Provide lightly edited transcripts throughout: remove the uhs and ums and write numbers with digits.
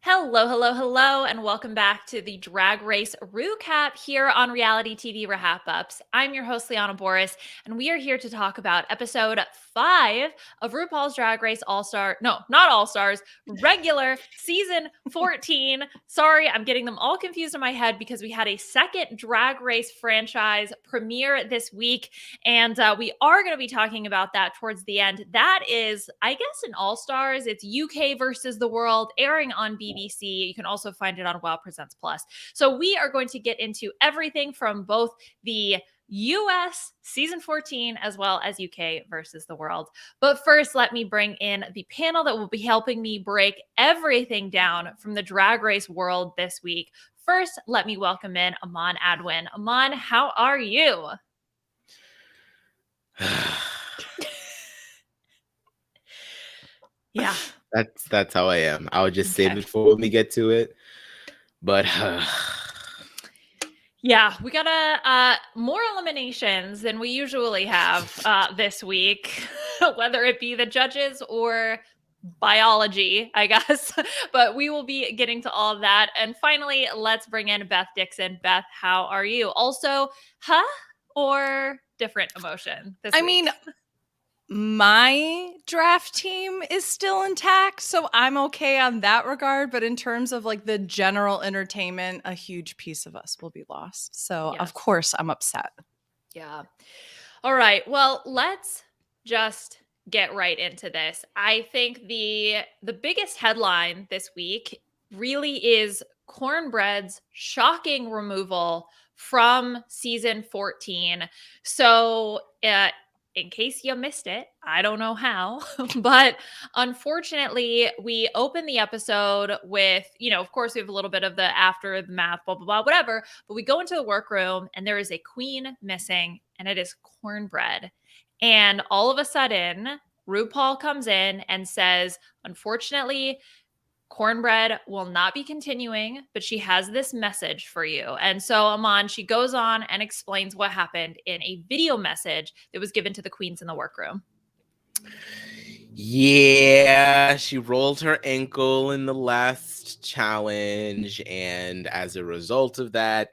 Hello, hello, hello, and welcome back to the Drag Race RHAPup here on reality TV RHAPups. I'm your host, Liana Boraas, and we are here to talk about episode 5 of RuPaul's Drag Race regular season 14. Sorry, I'm getting them all confused in my head because we had a second Drag Race franchise premiere this week, and we are going to be talking about that towards the end. That is, I guess, an All-Stars. It's UK versus the world, airing on BBC. You can also find it on WoW Presents Plus. So we are going to get into everything from both the US season 14 as well as UK versus the world. But first, let me bring in the panel that will be helping me break everything down from the Drag Race world this week. First, let me welcome in Aman Adwin. Aman, how are you? Yeah. That's how I am. I'll just save it for when we get to it. But yeah, we got more eliminations than we usually have this week, whether it be the judges or biology, I guess. But we will be getting to all of that. And finally, let's bring in Beth Dixon. Beth, how are you? Also, or different emotion this week? My draft team is still intact, so I'm okay on that regard. But in terms of like the general entertainment, a huge piece of us will be lost. So Of course I'm upset. Yeah. All right. Well, let's just get right into this. I think the biggest headline this week really is Cornbread's shocking removal from season 14. So, in case you missed it, I don't know how, but unfortunately, we open the episode with, of course, we have a little bit of the aftermath, blah, blah, blah, whatever, but we go into the workroom and there is a queen missing, and it is Cornbread. And all of a sudden, RuPaul comes in and says, unfortunately, Cornbread will not be continuing, but she has this message for you. And so, Aman, she goes on and explains what happened in a video message that was given to the queens in the workroom. Yeah, she rolled her ankle in the last challenge, and as a result of that,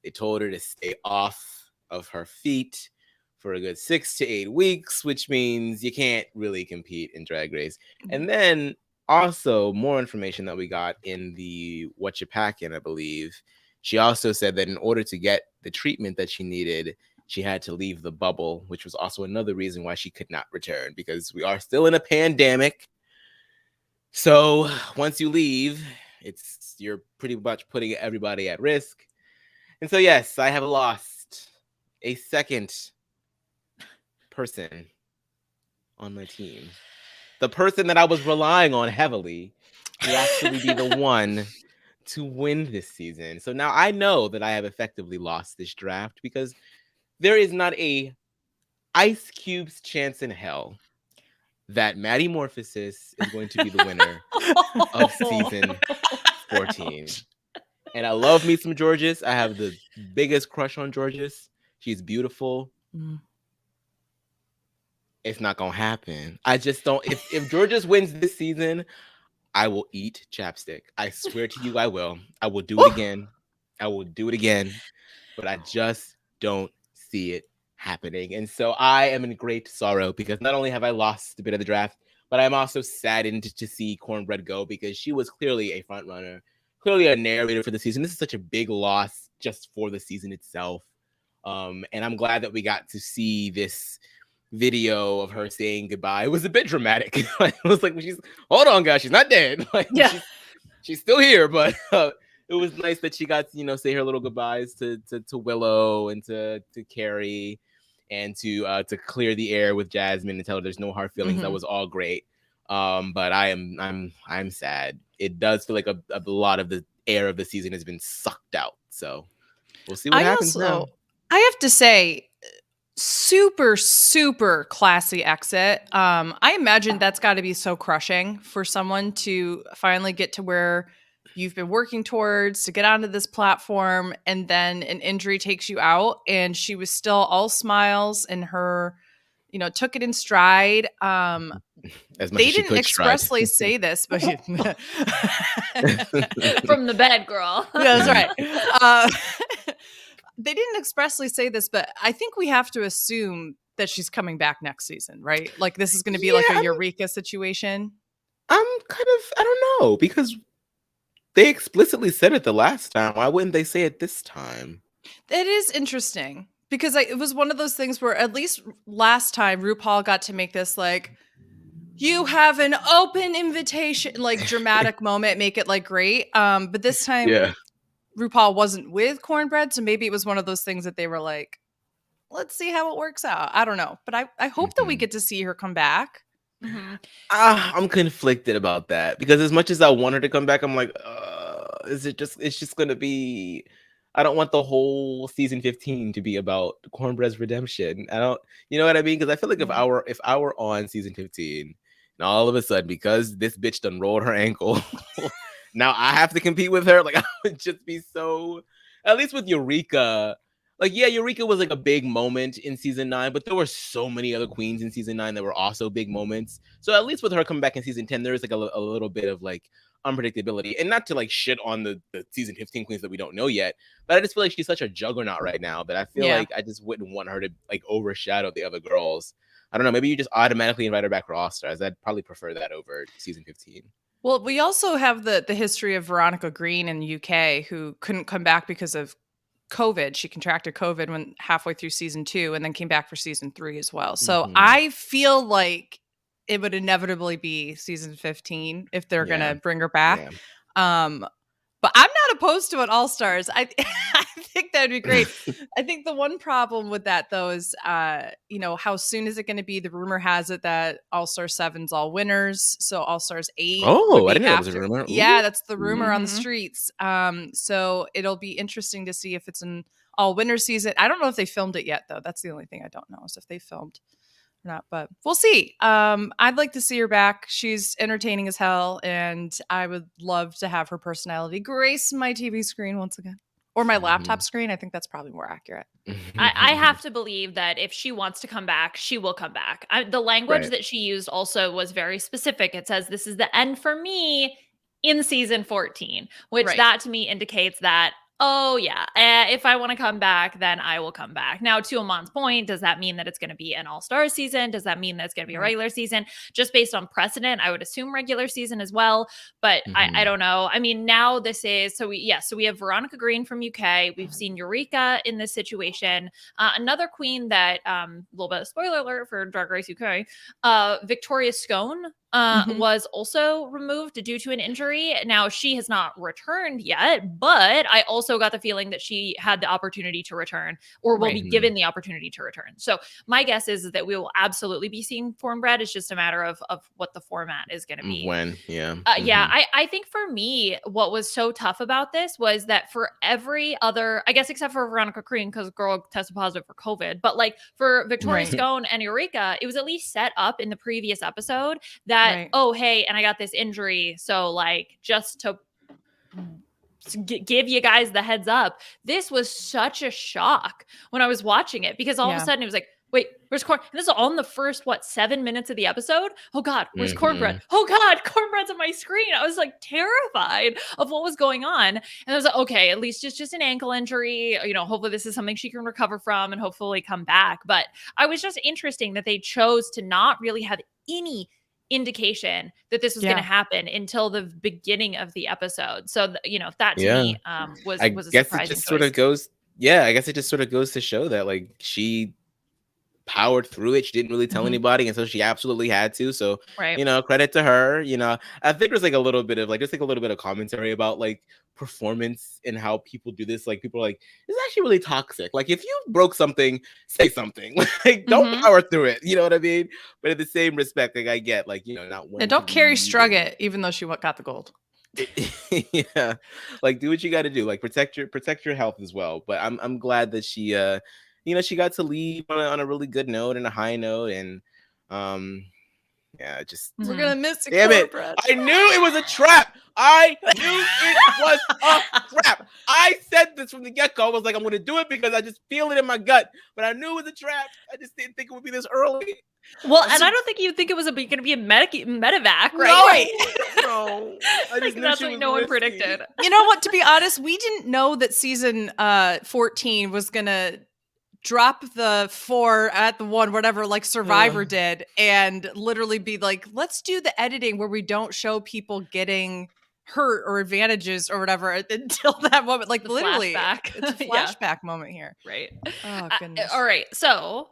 they told her to stay off of her feet for a good 6 to 8 weeks, which means you can't really compete in Drag Race. And then also, more information that we got in the What You Packin', I believe. She also said that in order to get the treatment that she needed, she had to leave the bubble, which was also another reason why she could not return, because we are still in a pandemic. So once you leave, you're pretty much putting everybody at risk. And so, yes, I have lost a second person on my team. The person that I was relying on heavily to actually be the one to win this season. So now I know that I have effectively lost this draft, because there is not a ice cube's chance in hell that Maddie Morphosis is going to be the winner of season 14. And I love me some Georges. I have the biggest crush on Georges. She's beautiful. It's not gonna happen. I just don't. If Georges wins this season, I will eat chapstick. I swear to you, I will. I will do it again. I will do it again. But I just don't see it happening. And so I am in great sorrow, because not only have I lost a bit of the draft, but I'm also saddened to see Cornbread go, because she was clearly a front runner, clearly a narrator for the season. This is such a big loss just for the season itself. And I'm glad that we got to see this video of her saying goodbye. It was a bit dramatic. It was like, hold on, guys, she's not dead. She's still here, but it was nice that she got to, say her little goodbyes to Willow and to Carrie, and to clear the air with Jasmine and tell her there's no hard feelings. That was all great. But I'm sad. It does feel like a lot of the air of the season has been sucked out. So we'll see what happens now. I have to say, super, super classy exit. I imagine that's got to be so crushing for someone to finally get to where you've been working towards, to get onto this platform, and then an injury takes you out. And she was still all smiles in her took it in stride. As much They as she didn't could stride. expressly say this, but As much as she could stride. but From the bed, girl. that's right. They didn't expressly say this, but I think we have to assume that she's coming back next season, right? Like this is going to be like a Eureka situation. I'm kind of, I don't know, because they explicitly said it the last time. Why wouldn't they say it this time? It is interesting because it was one of those things where at least last time RuPaul got to make this like, you have an open invitation, like dramatic moment, make it like great. But this time RuPaul wasn't with Cornbread, so maybe it was one of those things that they were like, let's see how it works out. I don't know, but I hope that we get to see her come back. I'm conflicted about that because as much as I want her to come back, I'm like, it's just gonna be, I don't want the whole season 15 to be about Cornbread's redemption. I don't, you know what I mean? Because I feel like if I were on season 15 and all of a sudden, because this bitch done rolled her ankle, now I have to compete with her, like I would just be so, at least with Eureka, like, yeah, Eureka was like a big moment in season 9, but there were so many other queens in season 9 that were also big moments. So at least with her coming back in season 10, there's like a little bit of like unpredictability. And not to like shit on the season 15 queens that we don't know yet, but I just feel like she's such a juggernaut right now that I feel like I just wouldn't want her to like overshadow the other girls. I don't know, maybe you just automatically invite her back for All Stars. I'd probably prefer that over season 15. Well, we also have the history of Veronica Greene in the UK who couldn't come back because of COVID. She contracted COVID when halfway through season 2 and then came back for season 3 as well. So I feel like it would inevitably be season 15 if they're going to bring her back. But I'm not opposed to an All-Stars. I think that'd be great. I think the one problem with that though is, how soon is it going to be? The rumor has it that All-Star 7's all winners. So All-Stars 8. Oh, I didn't know it was a rumor. Yeah, that's the rumor on the streets. So it'll be interesting to see if it's an all winner season. I don't know if they filmed it yet though. That's the only thing I don't know is if they filmed or not, but we'll see. I'd like to see her back. She's entertaining as hell, and I would love to have her personality grace my TV screen once again. Or my laptop screen. I think that's probably more accurate. I have to believe that if she wants to come back, she will come back. The language that she used also was very specific. It says, this is the end for me in season 14, which that to me indicates that, oh yeah, if I want to come back, then I will come back. Now, to Aman's point, does that mean that it's going to be an all-star season? Does that mean that it's going to be a regular season? Just based on precedent, I would assume regular season as well, but I don't know. I mean, now this is, so we have Veronica Greene from UK. We've seen Eureka in this situation. Another queen that, a little bit of spoiler alert for Drag Race UK, Victoria Scone, was also removed due to an injury. Now, she has not returned yet, but I also got the feeling that she had the opportunity to return or will be given the opportunity to return. So my guess is that we will absolutely be seeing Cornbread. It's just a matter of what the format is going to be. When, I think for me, what was so tough about this was that for every other, I guess except for Veronica Greene, because girl tested positive for COVID, but like for Victoria Scone and Eureka, it was at least set up in the previous episode that, oh, hey, and I got this injury. So like, just to give you guys the heads up, this was such a shock when I was watching it, because all of a sudden it was like, wait, where's Corn? And this is all in the first, 7 minutes of the episode? Oh God, where's Cornbread? Oh God, Cornbread's on my screen. I was like terrified of what was going on. And I was like, okay, at least it's just an ankle injury. Hopefully this is something she can recover from and hopefully come back. But I was just interesting that they chose to not really have any indication that this was going to happen until the beginning of the episode. So, that to me was a surprising choice. I guess it just sort of goes to show that like she powered through it. She didn't really tell anybody, and so she absolutely had to. So, credit to her. I think there's like a little bit of commentary about like performance and how people do this. Like people are like, it's actually really toxic. Like if you broke something, say something. Like don't power through it. You know what I mean? But in the same respect, like I get like, not one. And don't Carrie Strug it, even though she got the gold. Yeah, like do what you got to do. Like protect your health as well. But I'm glad that she she got to leave on a really good note and a high note, and just we're gonna miss it. Damn it! I knew it was a trap. I knew it was a trap. I said this from the get-go. I was like, I'm going to do it because I just feel it in my gut. But I knew it was a trap. I just didn't think it would be this early. Well, and I don't think you think it was going to be a medevac, right? No. I just knew that's she what was no one risky. predicted. You know what? To be honest, we didn't know that season 14 was going to drop the 4 at the 1, whatever, like Survivor did, and literally be like, let's do the editing where we don't show people getting hurt or advantages or whatever until that moment. Like, The literally, flashback. it's a Yeah. flashback moment here. Right. Oh, goodness. All right. So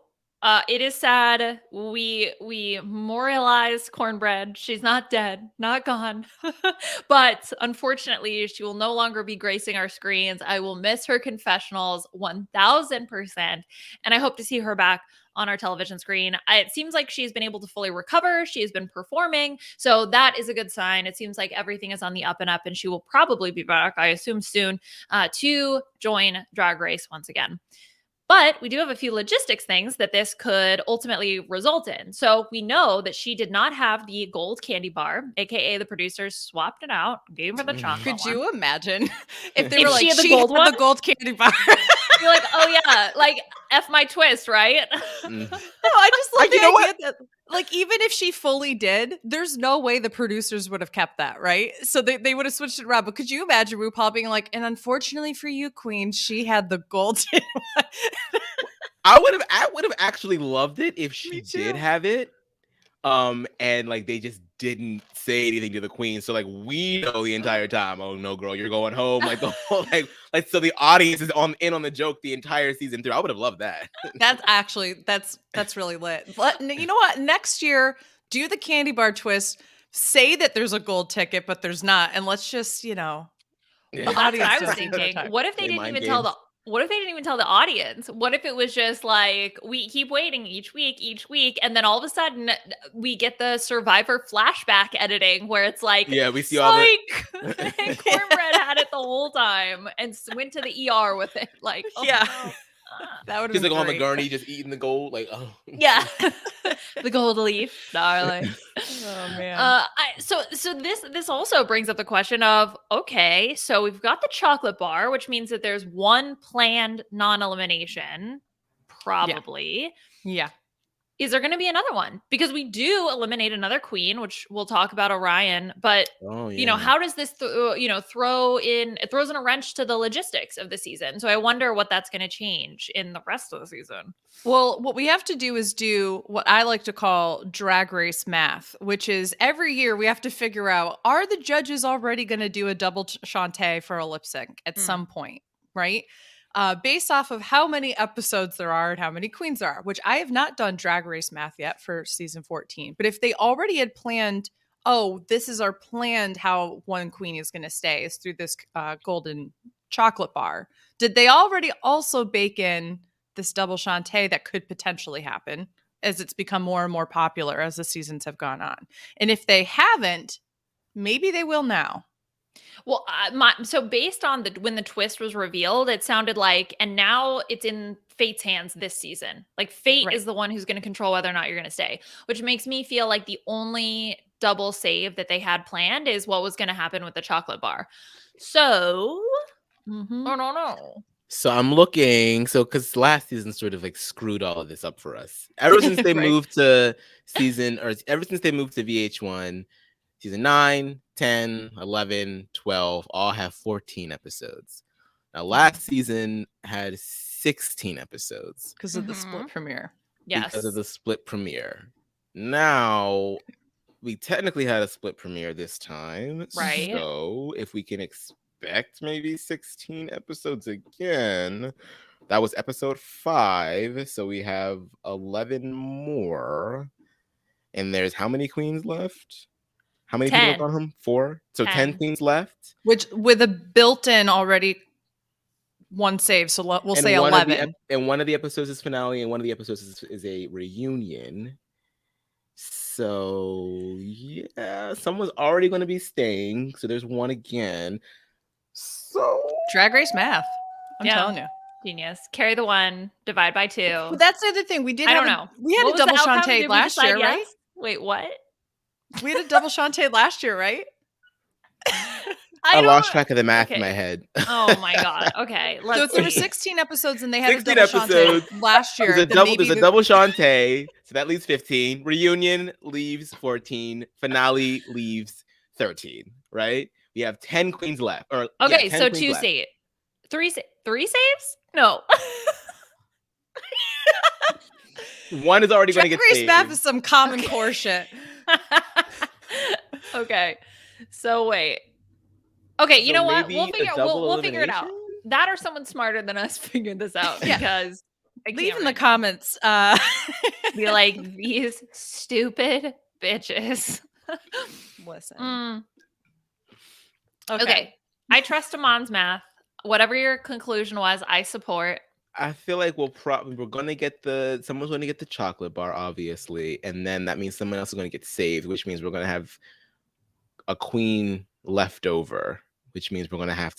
it is sad. We memorialize Cornbread. She's not dead, not gone. But unfortunately, she will no longer be gracing our screens. I will miss her confessionals 1000%. And I hope to see her back on our television screen. It seems like she's been able to fully recover. She has been performing. So that is a good sign. It seems like everything is on the up and up, and she will probably be back, I assume soon, to join Drag Race once again. But we do have a few logistics things that this could ultimately result in. So we know that she did not have the gold candy bar, aka the producers swapped it out, gave her the chocolate Could you imagine if they If were like, she had the she gold had one? the gold candy bar? You're like, oh yeah, like F my twist, right? No, I just love You the know idea that, like, even if she fully did, there's no way the producers would have kept that, right? So they would have switched it around. But could you imagine RuPaul being like, and unfortunately for you, Queen, she had the golden one. I would have actually loved it if she Me too. did have it. And like they just didn't say anything to the queen. So like we know the entire time, oh no, girl, you're going home. Like the whole like so the audience is on the joke the entire season through. I would have loved that. That's actually that's really lit. But you know what? Next year, do the candy bar twist. Say that there's a gold ticket, but there's not, and let's just, you know. Yeah. Well, that's what I was Audience doesn't thinking. know. What if they Play didn't mind even tell games. what if they didn't even tell the audience? What if it was just like we keep waiting each week, and then all of a sudden we get the Survivor flashback editing where it's like, Yeah, we see all the and Cornbread had it the whole time and went to the ER with it. Like, oh, Yeah. no. That would just have like on the been gurney, just eating the gold. Like, oh Yeah, the gold leaf, darling. Oh man. So this also brings up the question of, okay, so we've got the chocolate bar, which means that there's one planned non-elimination, probably. Yeah. Is there going to be another one? Because we do eliminate another queen, which we'll talk about Orion. But oh yeah. you know, how does this throws in a wrench to the logistics of the season? So I wonder what that's going to change in the rest of the season. Well, what we have to do is do what I like to call drag race math, which is every year we have to figure out, are the judges already going to do a double Shantae for a lip sync at some point, right? Based off of how many episodes there are and how many queens there are, which I have not done drag race math yet for season 14. But if they already had planned, oh, this is our planned how one queen is going to stay is through this golden chocolate bar, did they already also bake in this double Shantae that could potentially happen as it's become more and more popular as the seasons have gone on? And if they haven't, maybe they will now. Well, so based on when the twist was revealed, it sounded like, and now it's in Fate's hands this season. Like Fate is the one who's going to control whether or not you're going to stay, which makes me feel like the only double save that they had planned is what was going to happen with the chocolate bar. So I don't know. So I'm looking, because last season sort of like screwed all of this up for us. Ever since they moved to ever since they moved to VH1, season 9, 10, 11, 12, all have 14 episodes. Now, last season had 16 episodes. Because of the split premiere. Yes. Because of the split premiere. Now, we technically had a split premiere this time. Right. So, if we can expect maybe 16 episodes again, that was episode 5. So, we have 11 more. And there's how many queens left? How many 10. people have gone home? 4. So 10 queens left. Which with a built-in already one save, so we'll say 11. And one of the episodes is finale, and one of the episodes is a reunion. So yeah, someone's already going to be staying. So there's one again. So drag race math. I'm telling you. Genius. Carry the 1, divide by 2. But that's the other thing. We did. I don't know. We had a double Shantae last year, right? Wait, what? We had a double Shantae last year, right? I lost track of the math in my head. Oh my god. Okay. So if there were 16 episodes and they had a 16 double episodes. Shantae last year, There's then a double Shantae, so that leaves 15. Reunion leaves 14. Finale leaves 13. Right? We have 10 queens left. Okay, so 2 saves. 3 saves? No. One is already going to get Drag Race saved. math is some common core shit. Okay. So wait. Okay, you know what? We'll figure it out. That or someone smarter than us figured this out because leave in the comments. Be like, these stupid bitches. Listen. Okay. I trust Aman's math. Whatever your conclusion was, I support. I feel like we're going to get someone's going to get the chocolate bar, obviously, and then that means someone else is going to get saved, which means we're going to have a queen left over, which means we're going to have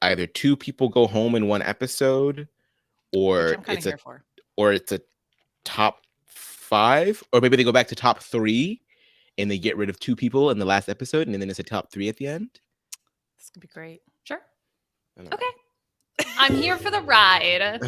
either 2 people go home in one episode, or it's a top 5, or maybe they go back to top 3 and they get rid of 2 people in the last episode, and then it's a top 3 at the end. This could be great. Sure. Okay. I'm here for the ride.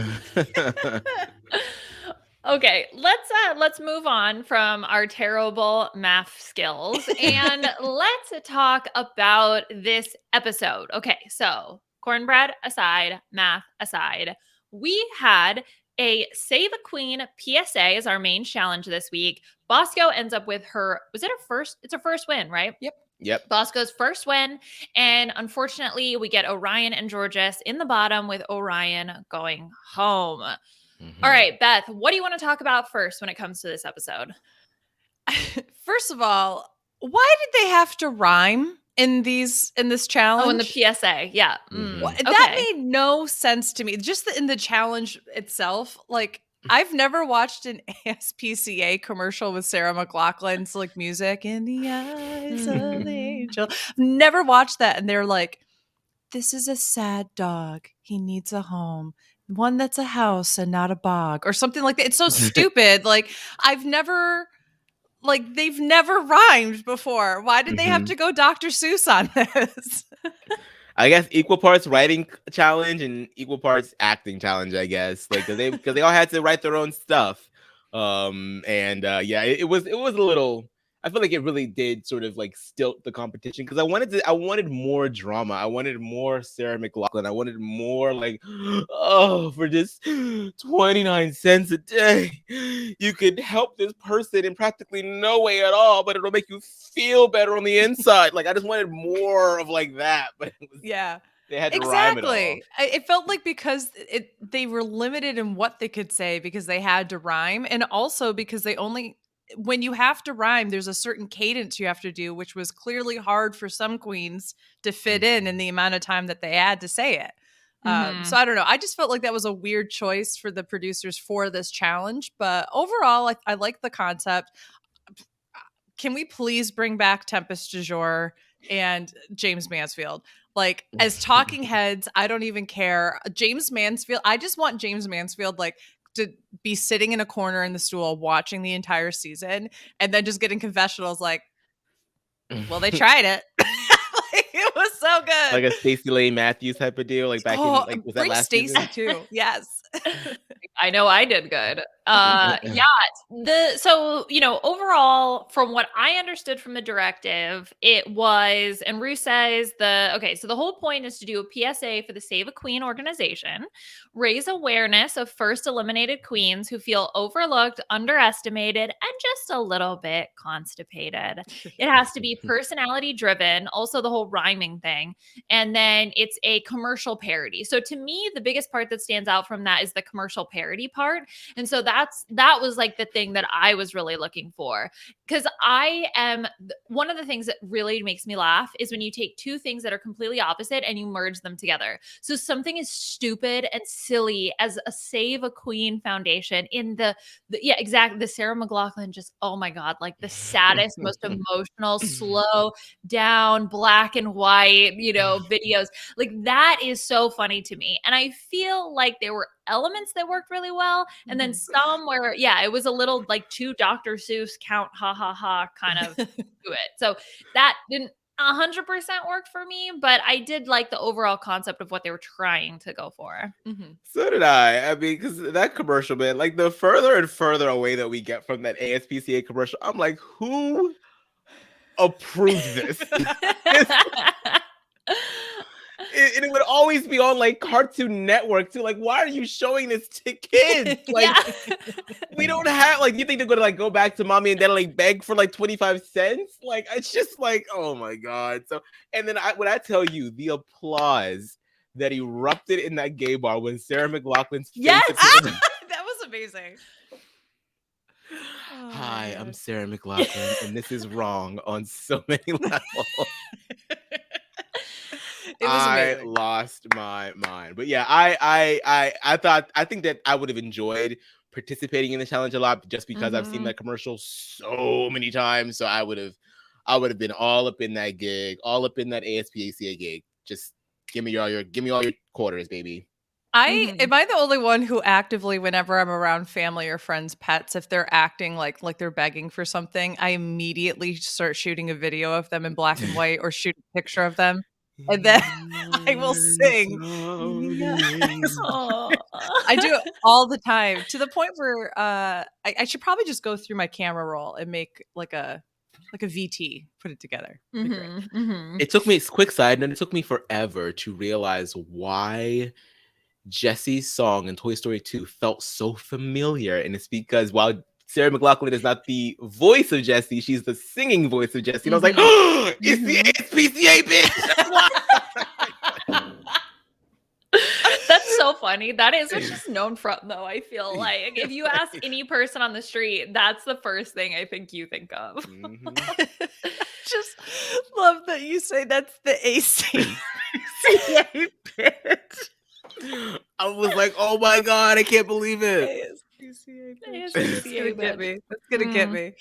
Okay, let's move on from our terrible math skills and let's talk about this episode. Okay, so cornbread aside, math aside, we had a Save a Queen PSA as our main challenge this week. Bosco ends up with it's her first win, right? Yep. Bosco's first win. And unfortunately, we get Orion and Georges in the bottom with Orion going home. Mm-hmm. All right, Beth, what do you want to talk about first when it comes to this episode? First of all, why did they have to rhyme in this challenge? Oh, in the PSA. Yeah. Mm-hmm. That made no sense to me. Just in the challenge itself, like, I've never watched an ASPCA commercial with Sarah McLachlan's like music in the eyes of the angel. Never watched that. And they're like, this is a sad dog. He needs a home. One that's a house and not a bog, or something like that. It's so stupid. Like, they've never rhymed before. Why did they have to go Dr. Seuss on this? I guess equal parts writing challenge and equal parts acting challenge, I guess. Like, because they all had to write their own stuff. It was a little, I feel like it really did sort of like stilt the competition, because I wanted more drama. I wanted more Sarah McLachlan. I wanted more like, for just 29 cents a day, you could help this person in practically no way at all, but it'll make you feel better on the inside. Like, I just wanted more of like that, but they had to rhyme it all. It felt like because they were limited in what they could say because they had to rhyme, and also because when you have to rhyme, there's a certain cadence you have to do, which was clearly hard for some queens to fit in the amount of time that they had to say it. So I don't know. I just felt like that was a weird choice for the producers for this challenge. But overall, I like the concept. Can we please bring back Tempest du Jour and James Mansfield? Like, as talking heads, I don't even care. James Mansfield, I just want James Mansfield, like, to be sitting in a corner in the stool watching the entire season and then just getting confessionals like, well, they tried it. Like, it was so good. Like a Stacey Lane Matthews type of deal. Like, back in, like, was that last Stacey season? too. Yes. I know I did good. So, overall, from what I understood from the directive, it was, and Ru says so the whole point is to do a PSA for the Save a Queen organization, raise awareness of first eliminated queens who feel overlooked, underestimated, and just a little bit constipated. It has to be personality driven, also the whole rhyming thing. And then it's a commercial parody. So to me, the biggest part that stands out from that is the commercial parody part. And so that was like the thing that I was really looking for, because one of the things that really makes me laugh is when you take two things that are completely opposite and you merge them together. So something as stupid and silly as a Save a Queen foundation in the Sarah McLachlan, just, oh my God, like the saddest, most emotional, slow down, black and white, videos. Like, that is so funny to me. And I feel like there were elements that worked really well, and then some where it was a little like too Dr. Seuss count ha ha ha kind of do it. So that didn't 100% worked for me, but I did like the overall concept of what they were trying to go for. Mm-hmm. So did I. I mean, because that commercial, man, like the further and further away that we get from that ASPCA commercial, I'm like, who approved this? And it would always be on like Cartoon Network too. Like, why are you showing this to kids? Like, Yeah. we don't have like. You think they're gonna like go back to mommy and daddy like beg for like 25 cents? Like, it's just like, oh my god. So, and then when I tell you the applause that erupted in that gay bar when Sarah McLachlan's face Yes, appeared. that was amazing. Hi, I'm Sarah McLachlan, and this is wrong on so many levels. It was I amazing. lost my mind. But yeah, I think that I would have enjoyed participating in the challenge a lot just because I've seen that commercial so many times. So I would have been all up in that gig, all up in that ASPCA gig. Just give me all your quarters, baby. Am I the only one who actively, whenever I'm around family or friends' pets, if they're acting like they're begging for something, I immediately start shooting a video of them in black and white or shoot a picture of them. And then I will sing. Yes. I do it all the time, to the point where I should probably just go through my camera roll and make like a VT, put it together. It took me, quick side note, it took me forever to realize why Jessie's song in Toy Story 2 felt so familiar. And it's because while Sarah McLachlan is not the voice of Jessie, she's the singing voice of Jessie. And I was like, oh, it's the ASPCA, bitch. That's so funny. That is what she's known from, though. I feel like if you ask any person on the street, that's the first thing I think you think of. Just love that you say that's the ASPCA bitch. I was like, oh my god, I can't believe it. ASPCA. That's gonna get me. That's gonna get me.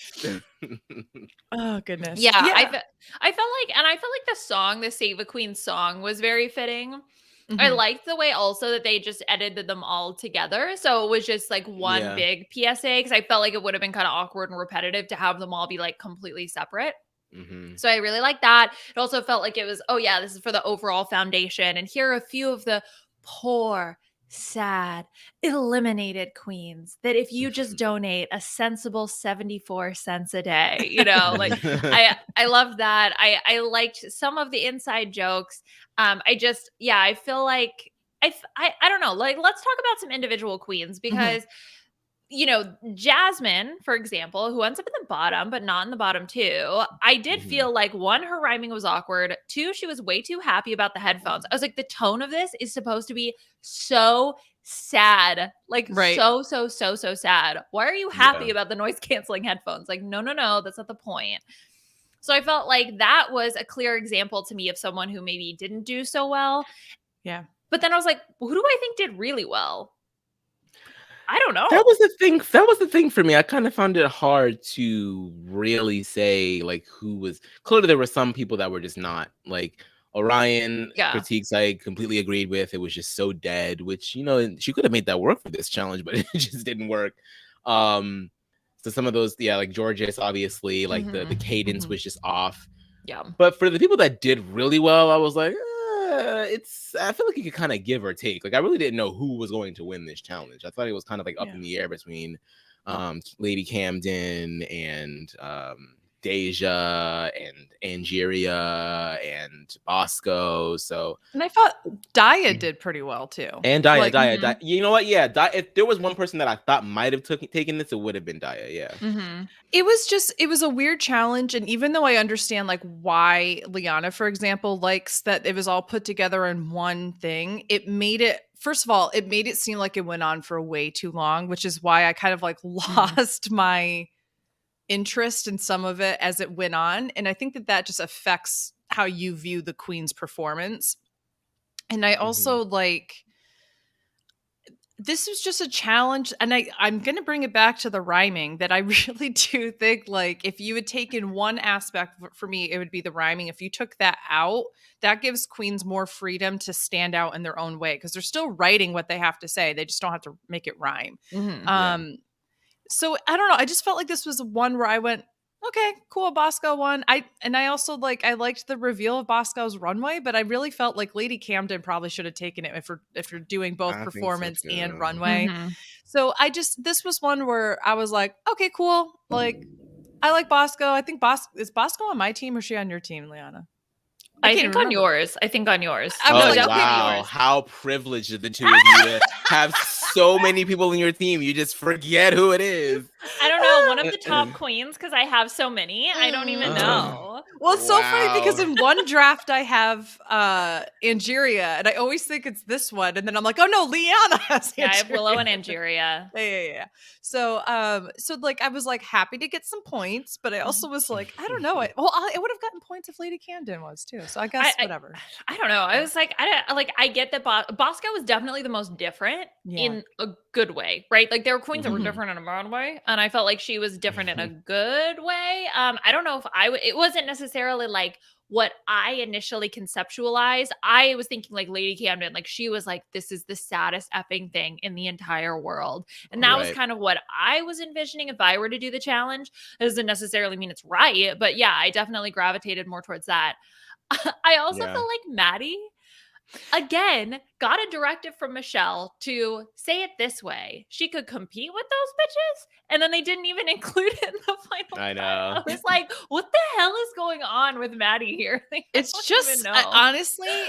Oh goodness. Yeah, I felt like the song, the Save a Queen song, was very fitting. I liked the way also that they just edited them all together. So it was just like one big PSA, because I felt like it would have been kind of awkward and repetitive to have them all be like completely separate. So I really like that. It also felt like it was, oh yeah, this is for the overall foundation. And here are a few of the poor, sad, eliminated queens that if you just donate a sensible 74 cents a day, you know, like I love that. I liked some of the inside jokes. I feel like I don't know, like, let's talk about some individual queens, because you know, Jasmine, for example, who ends up in the bottom, but not in the bottom two, I did feel like, one, her rhyming was awkward. Two, she was way too happy about the headphones. I was like, the tone of this is supposed to be so sad. Like, so sad. Why are you happy about the noise canceling headphones? Like, no, that's not the point. So I felt like that was a clear example to me of someone who maybe didn't do so well. Yeah. But then I was like, who do I think did really well? I don't know. That was the thing for me. I kind of found it hard to really say like who was. Clearly, there were some people that were just not like Orion. Critiques I completely agreed with. It was just so dead, which, you know, she could have made that work for this challenge, but it just didn't work. So some of those, like Georges, obviously, like the cadence was just off. Yeah. But for the people that did really well, I was like, I feel like you could kind of give or take. Like, I really didn't know who was going to win this challenge. I thought it was kind of like up in the air between Lady Camden and Deja and Angeria and Bosco. So, and I thought Daya did pretty well too. And Daya. You know what? Yeah, if there was one person that I thought might have taken this, it would have been Daya. Yeah. It was a weird challenge, and even though I understand like why Liana, for example, likes that it was all put together in one thing, it made it. First of all, it made it seem like it went on for way too long, which is why I kind of like lost my interest in some of it as it went on. And I think that just affects how you view the queen's performance. And I also like, this was just a challenge. And I'm going to bring it back to the rhyming, that I really do think like if you had taken one aspect, for me, it would be the rhyming. If you took that out, that gives queens more freedom to stand out in their own way, because they're still writing what they have to say. They just don't have to make it rhyme. So I don't know. I just felt like this was one where I went, okay, cool. Bosco won. I also I liked the reveal of Bosco's runway, but I really felt like Lady Camden probably should have taken it if you're doing both I think so performance and too. runway. Mhm. So this was one where I was like, okay, cool. Like, I like Bosco. I think is Bosco on my team or is she on your team, Liana? I can't think even on remember. yours. I think on yours. I was Oh like, definitely okay. wow! yours. How privileged of the two of you to have so many people in your team. You just forget who it is. I don't know, one of the top queens because I have so many. I don't even Mm. know. Well, it's so funny because Wow. in one draft I have Angeria, and I always think it's this one, and then I'm like, oh no, Liana has Yeah, I have Angeria. Willow and Angeria. Yeah. So, like I was like happy to get some points, but I also was like, I don't know. I would have gotten points if Lady Camden was too. So I guess whatever. I don't know. I was like, I get that Bosco was definitely the most different in a good way, right? Like there were queens that were Mhm. different in a bad way, and I felt like she was different in a good way. I don't know if it wasn't necessarily like what I initially conceptualized. I was thinking like Lady Camden, like she was like, this is the saddest effing thing in the entire world. And that was Right. kind of what I was envisioning if I were to do the challenge. It doesn't necessarily mean it's right, but yeah, I definitely gravitated more towards that. I also Yeah. feel like Maddie, again, got a directive from Michelle to say it this way. She could compete with those bitches, and then they didn't even include it in the final I cut. know. I was like, what the hell is going on with Maddie here? Like, I It's don't just even know. honestly,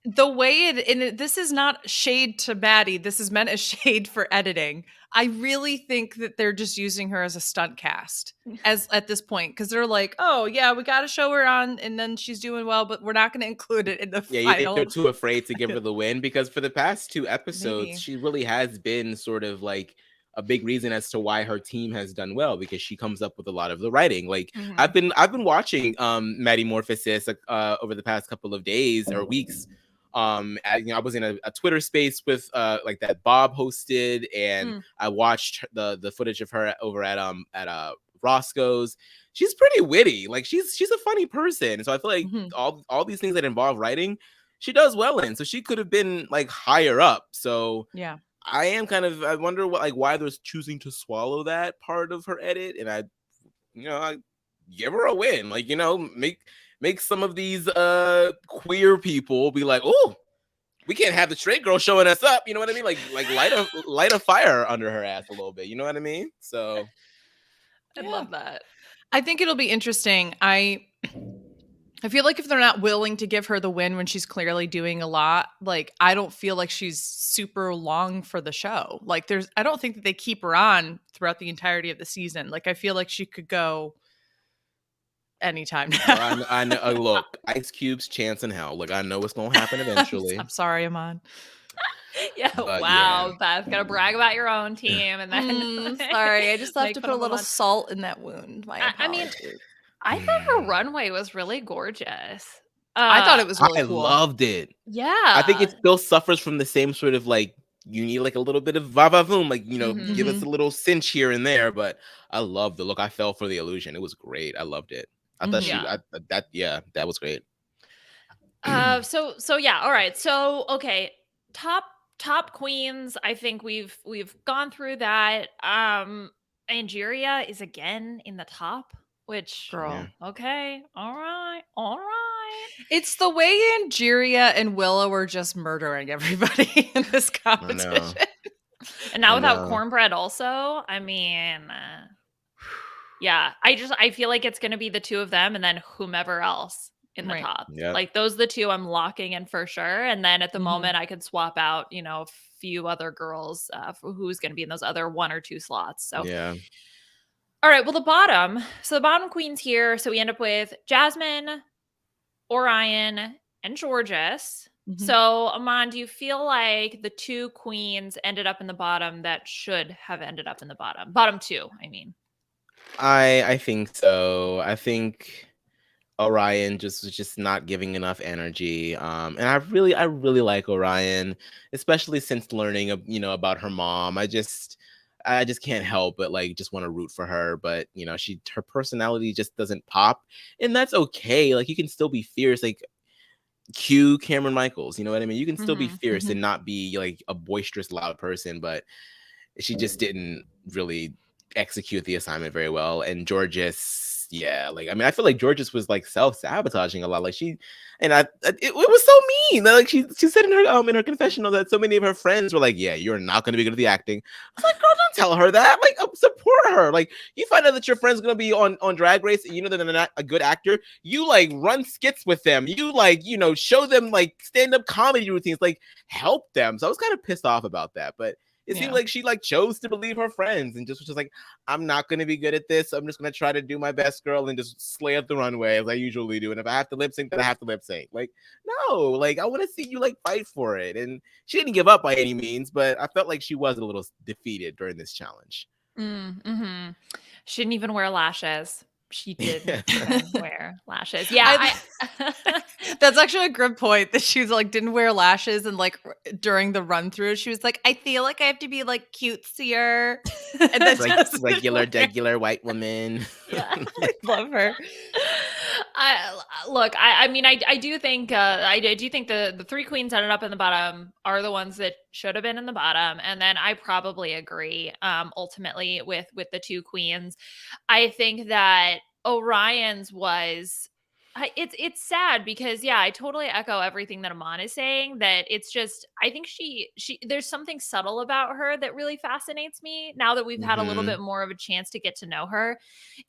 the way this is not shade to Maddie. This is meant as shade for editing. I really think that they're just using her as a stunt cast as at this point because they're like, oh yeah, we got to show her on, and then she's doing well, but we're not going to include it in the Yeah, you think final. they're too afraid to give her the win? Because for the past 2 episodes, Maybe. she really has been sort of like a big reason as to why her team has done well because she comes up with a lot of the writing. Like Mhm. I've been watching Maddie Morphosis over the past couple of days or weeks. I was in a Twitter space with like that Bob hosted, and I watched the footage of her over at Roscoe's. She's pretty witty. Like she's a funny person. So I feel like all these things that involve writing, she does well in. So she could have been like higher up. So Yeah. I wonder why they're choosing to swallow that part of her edit. And I give her a win. Like, make some of these queer people be like, oh, we can't have the straight girl showing us up. You know what I mean? Like light a fire under her ass a little bit. You know what I mean? So I love that. I think it'll be interesting. I feel like if they're not willing to give her the win when she's clearly doing a lot, like I don't feel like she's super long for the show. Like I don't think that they keep her on throughout the entirety of the season. Like I feel like she could go anytime now. Well, I know. Look, Ice Cube's chance in hell. Look, I know what's gonna happen eventually. I'm sorry, Aman. Yeah, But, wow, yeah. Beth, gotta brag about your own team, and then Sorry, I just have make to fun put a of little Aman. salt in that wound. I mean, I thought her runway was really gorgeous. I thought it was really I cool. loved it. Yeah, I think it still suffers from the same sort of like you need like a little bit of va-va-voom, like give us a little cinch here and there. But I love the look. I fell for the illusion. It was great. I loved it. I thought that was great. So yeah, all right. So okay, top queens. I think we've gone through that. Angeria is again in the top, which Girl. okay, all right. It's the way Angeria and Willow are just murdering everybody in this competition. And now without cornbread also, I mean, yeah, I feel like it's going to be the two of them and then whomever else in the top. Yep. Like those are the two I'm locking in for sure. And then at the moment I could swap out, a few other girls for who's going to be in those other 1 or 2 slots. So yeah. All right, well the bottom queens here. So we end up with Jasmine, Orion, and Georges. So, Aman, do you feel like the 2 queens ended up in the bottom that should have ended up in the bottom? Bottom 2, I mean. I think so. I think Orion was just not giving enough energy. And I really like Orion, especially since learning about her mom. I just can't help but like just want to root for her. But her personality just doesn't pop, and that's okay. Like you can still be fierce. Like cue Cameron Michaels, you know what I mean? You can still be fierce and not be like a boisterous, loud person, but she just didn't really execute the assignment very well. And Georges, yeah, like I mean, I feel like Georges was like self-sabotaging a lot. Like it was so mean. Like she said in her confessional that so many of her friends were like, "Yeah, you're not going to be good at the acting." I was like, "Girl, don't tell her that. Like, support her. Like, you find out that your friend's going to be on Drag Race, and you know that they're not a good actor. You like run skits with them. You like show them like stand-up comedy routines. Like, help them." So I was kind of pissed off about that, but. It seemed like she like chose to believe her friends and just was just like, I'm not going to be good at this. I'm just going to try to do my best, girl, and just slay up the runway as I usually do. And if I have to lip sync, then I have to lip sync. Like, no, like I want to see you like fight for it. And she didn't give up by any means, but I felt like she was a little defeated during this challenge. Mm-hmm. She didn't even wear lashes. She didn't even wear lashes. Yeah. That's actually a good point that she was like, didn't wear lashes. And like during the run through, she was like, I feel like I have to be like cutesier. And then like regular white woman. Yeah, I love her. I mean, I do think I do think the three queens ended up in the bottom are the ones that should have been in the bottom, and then I probably agree ultimately with the two queens. I think that Orion's was it's sad because I totally echo everything that Aman is saying, that it's just I think she there's something subtle about her that really fascinates me now that we've had a little bit more of a chance to get to know her,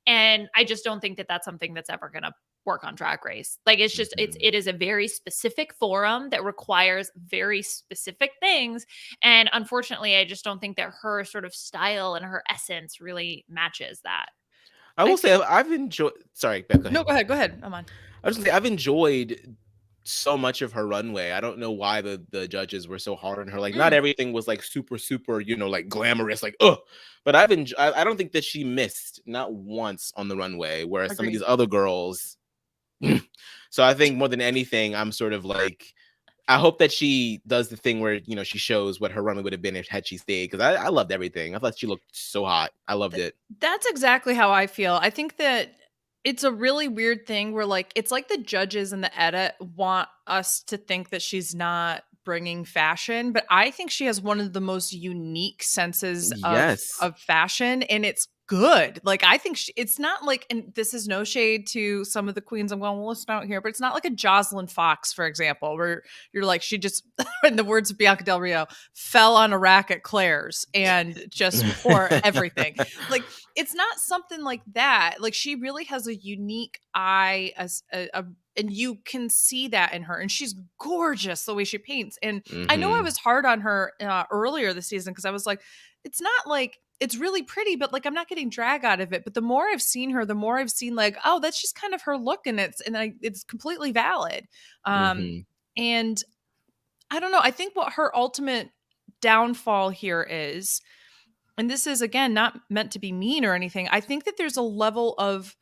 and I just don't think that that's something that's ever going to work on Drag Race. Like it's just it is a very specific forum that requires very specific things, and unfortunately I just don't think that her sort of style and her essence really matches that. I will say I've enjoyed. Sorry, Beth, go ahead. No, go ahead. Aman. I was gonna say I've enjoyed so much of her runway. I don't know why the judges were so hard on her. Like, not everything was like super, like glamorous, like But I don't think that she missed not once on the runway, whereas some of these other girls. So I think more than anything, I'm sort of like, I hope that she does the thing where she shows what her runway would have been had she stayed, because I loved everything. I thought she looked so hot. I loved it. That's exactly how I feel. I think that it's a really weird thing where like it's like the judges and the edit want us to think that she's not bringing fashion, but I think she has one of the most unique senses of fashion, and it's good. Like I think it's not like, and this is no shade to some of the queens I'm going to list out here, but it's not like a Jocelyn Fox, for example, where you're like, she just, in the words of Bianca Del Rio, fell on a rack at Claire's and just wore everything. Like it's not something like that. Like she really has a unique eye as and you can see that in her, and she's gorgeous the way she paints. And I know I was hard on her earlier this season because I was like, it's not like, it's really pretty, but like I'm not getting drag out of it. But the more I've seen her, the more I've seen like, oh, that's just kind of her look, and it's completely valid. And I don't know. I think what her ultimate downfall here is, and this is again not meant to be mean or anything, I think that there's a level of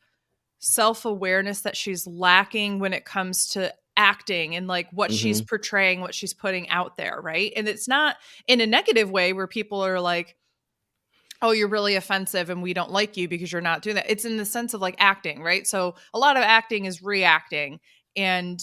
self-awareness that she's lacking when it comes to acting and like what she's portraying, what she's putting out there, right? And it's not in a negative way where people are like, oh, you're really offensive and we don't like you because you're not doing that. It's in the sense of like acting, right? So a lot of acting is reacting. And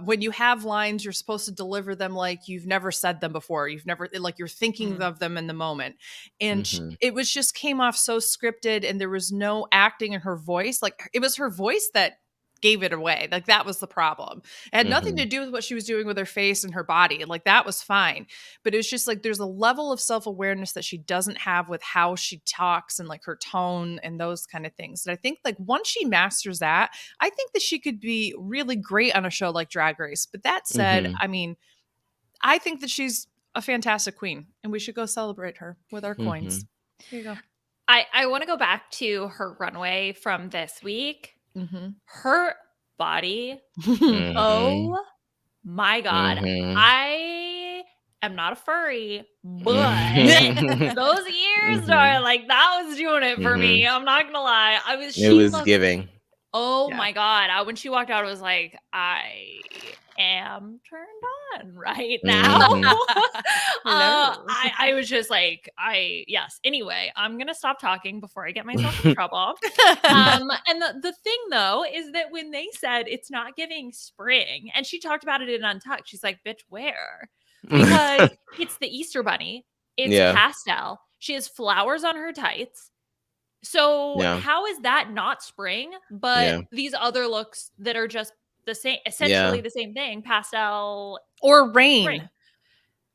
when you have lines, you're supposed to deliver them like you've never said them before. You've never, like you're thinking of them in the moment. And it was just came off so scripted, and there was no acting in her voice. Like it was her voice that gave it away. Like that was the problem. It had nothing to do with what she was doing with her face and her body. Like that was fine. But it was just like there's a level of self-awareness that she doesn't have with how she talks and like her tone and those kind of things. And I think like once she masters that, I think that she could be really great on a show like Drag Race. But that said, I mean, I think that she's a fantastic queen, and we should go celebrate her with our coins. Here you go. I want to go back to her runway from this week. Her body, oh my god, I am not a furry, but those ears are like, that was doing it for me. I'm not gonna lie, it was giving. Oh my god, when she walked out, I was like, I am turned on right now. I was just like, yes. Anyway, I'm gonna stop talking before I get myself in trouble. And the thing though is that when they said it's not giving spring, and she talked about it in Untucked, she's like, bitch, where? Because it's the Easter Bunny, it's pastel, she has flowers on her tights, So Yeah. how is that not spring? But Yeah. these other looks that are just the same, essentially Yeah. the same thing, pastel Or rain. spring.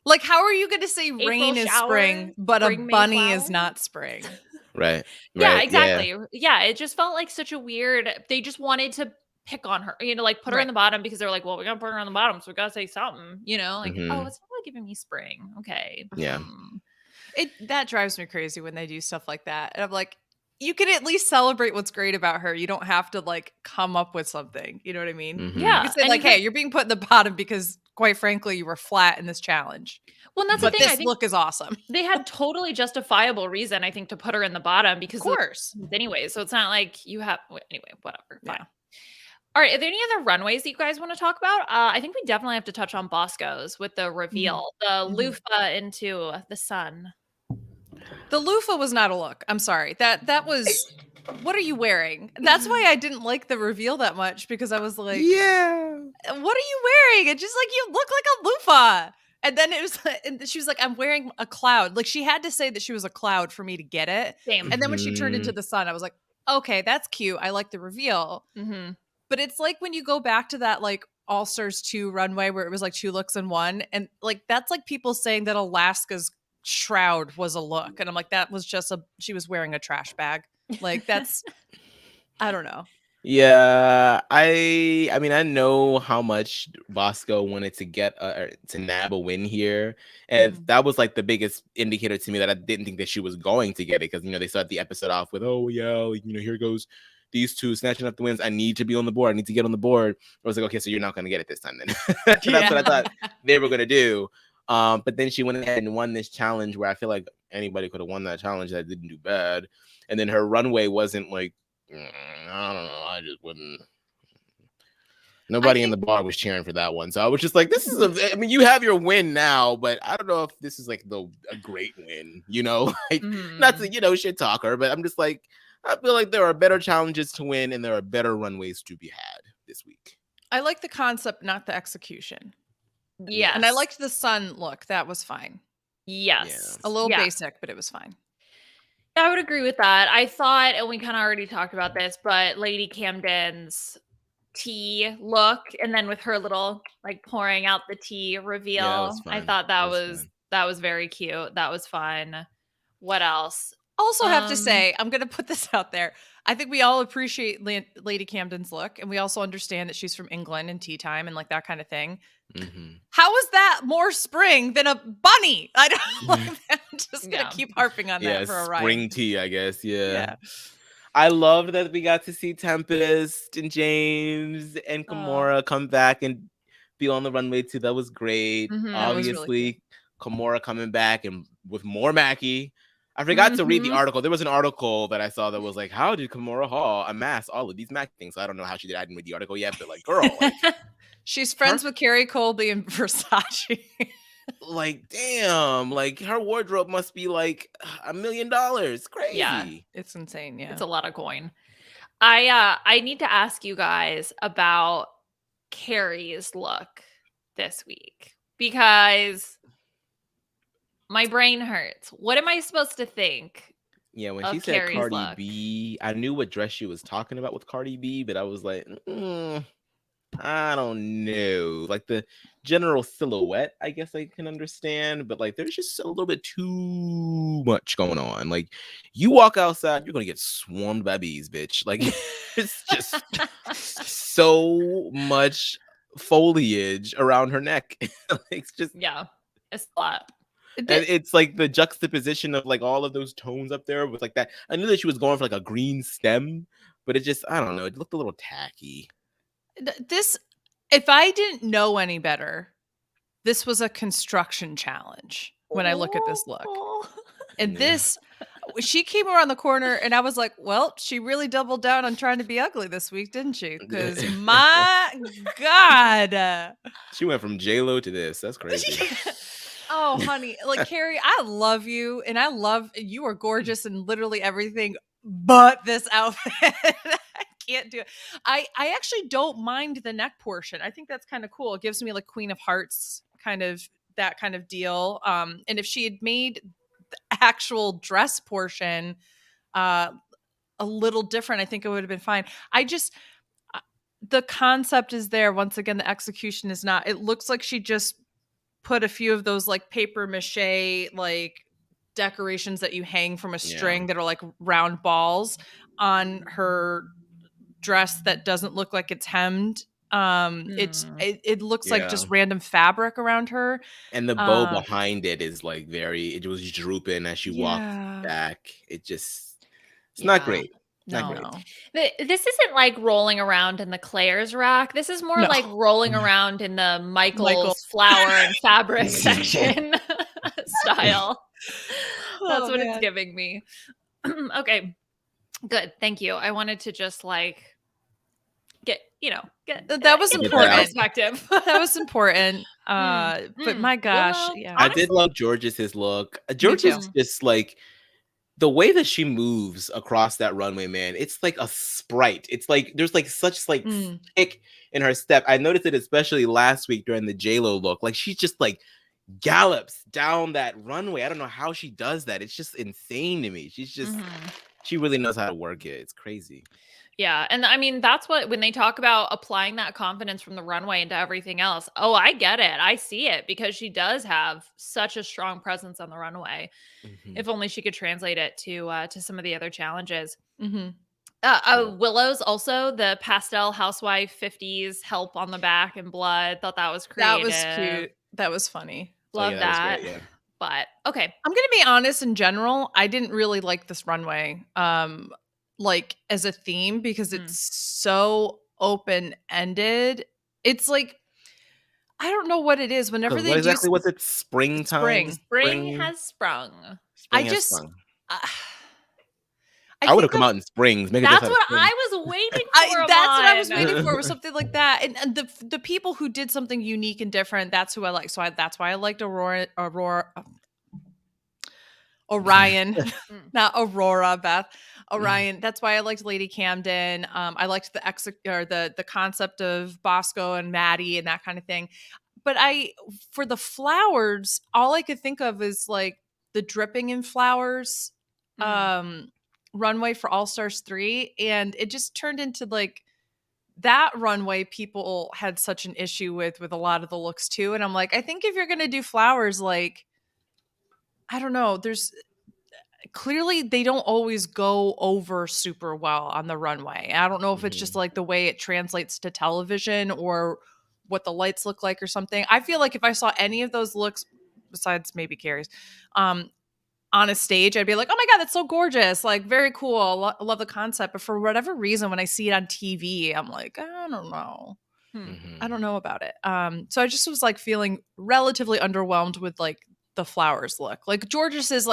Like, how are you going to say April rain is shower, spring, but a spring May bunny is flower? not spring? Right. Yeah, Right. Yeah. exactly. Yeah, it just felt like such a weird. They just wanted to pick on her, like put her in Right. the bottom because they're like, well, we gotta put her on the bottom, so we gotta say something, like, oh, Mhm. it's not really giving me spring. Okay. Yeah. That drives me crazy when they do stuff like that. And I'm like, you can at least celebrate what's great about her. You don't have to like come up with something. You know what I mean? Mhm. You Yeah, can say and like, even hey, you're being put in the bottom because quite frankly, you were flat in this challenge. well, and that's the But thing. I this think look is awesome. they had totally justifiable reason, I think, to put her in the bottom because Of course. anyway. So it's not like you have anyway. Whatever. Fine. Yeah. All right. Are there any other runways that you guys want to talk about? I think we definitely have to touch on Bosco's with the reveal, the loofah into the sun. The loofah was not a look. I'm sorry. That was what are you wearing? That's why I didn't like the reveal that much because I was like, Yeah. what are you wearing? It's just like you look like a loofah. And then it was and she was like, I'm wearing a cloud. Like she had to say that she was a cloud for me to get it. Same. And then when she turned into Mhm. the sun, I was like, okay, that's cute. I like the reveal. Mm-hmm. But it's like when you go back to that like All Stars 2 runway where it was like 2 looks in one. And like that's like people saying that Alaska's shroud was a look. And I'm like, that was just she was wearing a trash bag. Like that's I don't know. Yeah, I mean, I know how much Bosco wanted to get to nab a win here, and that was like the biggest indicator to me that I didn't think that she was going to get it because they started the episode off with, oh yeah, here goes these two snatching up the wins. I need to be on the board. I need to get on the board. I was like, okay, so you're not going to get it this time then. That's what I thought they were going to do. But then she went ahead and won this challenge where I feel like anybody could have won that challenge that didn't do bad, and then her runway wasn't like. I don't know. I just wouldn't. Nobody in the bar was cheering for that one, so I was just like, "This is I mean, you have your win now, but I don't know if this is like a great win, like, not to shit talk her, but I'm just like, I feel like there are better challenges to win, and there are better runways to be had this week. I like the concept, not the execution. Yes. And I liked the sun look. That was fine. Yes. A little Yeah. basic, but it was fine. I would agree with that. I thought, and we kind of already talked about this, but Lady Camden's tea look, and then with her little like pouring out the tea reveal, I thought that was very cute. That was fun. What else? Also have to say, I'm going to put this out there. I think we all appreciate Lady Camden's look, and we also understand that she's from England and tea time and like that kind of thing. Mm-hmm. How is that more spring than a bunny? I don't like that. I'm just going to keep harping on that for a ride. Spring tea, I guess. Yeah. I loved that we got to see Tempest and James and Kimora come back and be on the runway too. That was great. Obviously, was really Kimora coming back and with more Mackie. I forgot to read the article. There was an article that I saw that was like, how did Kimora Hall amass all of these Mackie things? So I don't know how she did. I didn't read the article yet, but like, girl, like, she's friends with Carrie Colby and Versace. Like, damn, like her wardrobe must be like $1 million. Crazy. Yeah, it's insane. Yeah, it's a lot of coin. I need to ask you guys about Carrie's look this week because my brain hurts. What am I supposed to think? Yeah, when she said Carrie's Cardi look? B, I knew what dress she was talking about with Cardi B, but I was like, I don't know. Like the general silhouette, I guess I can understand, but like there's just a little bit too much going on. Like you walk outside, you're gonna get swarmed by bees, bitch. Like it's just so much foliage around her neck. It's just it's a lot. And it's like the juxtaposition of like all of those tones up there with like that. I knew that she was going for like a green stem, but it just, I don't know, it looked a little tacky. This, if I didn't know any better, this was a construction challenge when I look at this look. And this, she came around the corner and I was like, well, she really doubled down on trying to be ugly this week, didn't she? Because my God. She went from J-Lo to this. That's crazy. Oh, honey. Like, Carrie, I love you. And you are gorgeous in literally everything but this outfit. I can't do it. I actually don't mind the neck portion. I think that's kind of cool. It gives me like Queen of Hearts that kind of deal. And if she had made the actual dress portion a little different, I think it would have been fine. The concept is there. Once again, the execution is not. It looks like she just put a few of those like paper mache like decorations that you hang from a string that are like round balls on her dress that doesn't look like it's hemmed. It looks like just random fabric around her, and the bow behind it is like it was drooping as she walked back. It's not great. No. This isn't like rolling around in the Claire's rack. This is more like rolling around in the Michael's flower and fabric section style. That's what it's giving me. Okay, good. Thank you. I wanted to just like get that was important perspective. That was important. But my gosh, Well, I did love George's look. George's just like the way that she moves across that runway, man. It's like a sprite. It's like there's like such like kick in her step. I noticed it especially last week during the JLo look. Like she just like gallops down that runway. I don't know how she does that. It's just insane to me. She's just she really knows how to work it. It's crazy. Yeah. And I mean, that's what, when they talk about applying that confidence from the runway into everything else. Oh, I get it. I see it, because she does have such a strong presence on the runway. If only she could translate it to some of the other challenges. Willow's also the pastel housewife 50s help on the back in blood. Thought that was creative. That was cute. That was funny. Love that. That was great, But okay. I'm gonna be honest, in general, I didn't really like this runway. Like as a theme, because it's so open-ended. It's like, I don't know what it is. Whenever they exactly what's it? Springtime? Spring has sprung. I would have come out in springs. That's what I was waiting for. That's what I was waiting for, was something like that. And the people who did something unique and different, that's who I like. So that's why I liked Orion, not Aurora, Beth. Orion. That's why I liked Lady Camden. I liked the concept of Bosco and Maddie and that kind of thing. But for the flowers, all I could think of is like the dripping in flowers runway for All Stars 3, and it just turned into like that runway people had such an issue with a lot of the looks too. And I'm like, I think if you're gonna do flowers, like, I don't know, there's clearly they don't always go over super well on the runway. I don't know if it's just like the way it translates to television or what the lights look like or something. I feel like if I saw any of those looks, besides maybe Carrie's, on a stage, I'd be like, oh my God, that's so gorgeous. Like, very cool. I love the concept. But for whatever reason, when I see it on TV, I'm like, I don't know. I don't know about it. So I just was like feeling relatively underwhelmed with like the flowers look. Like George's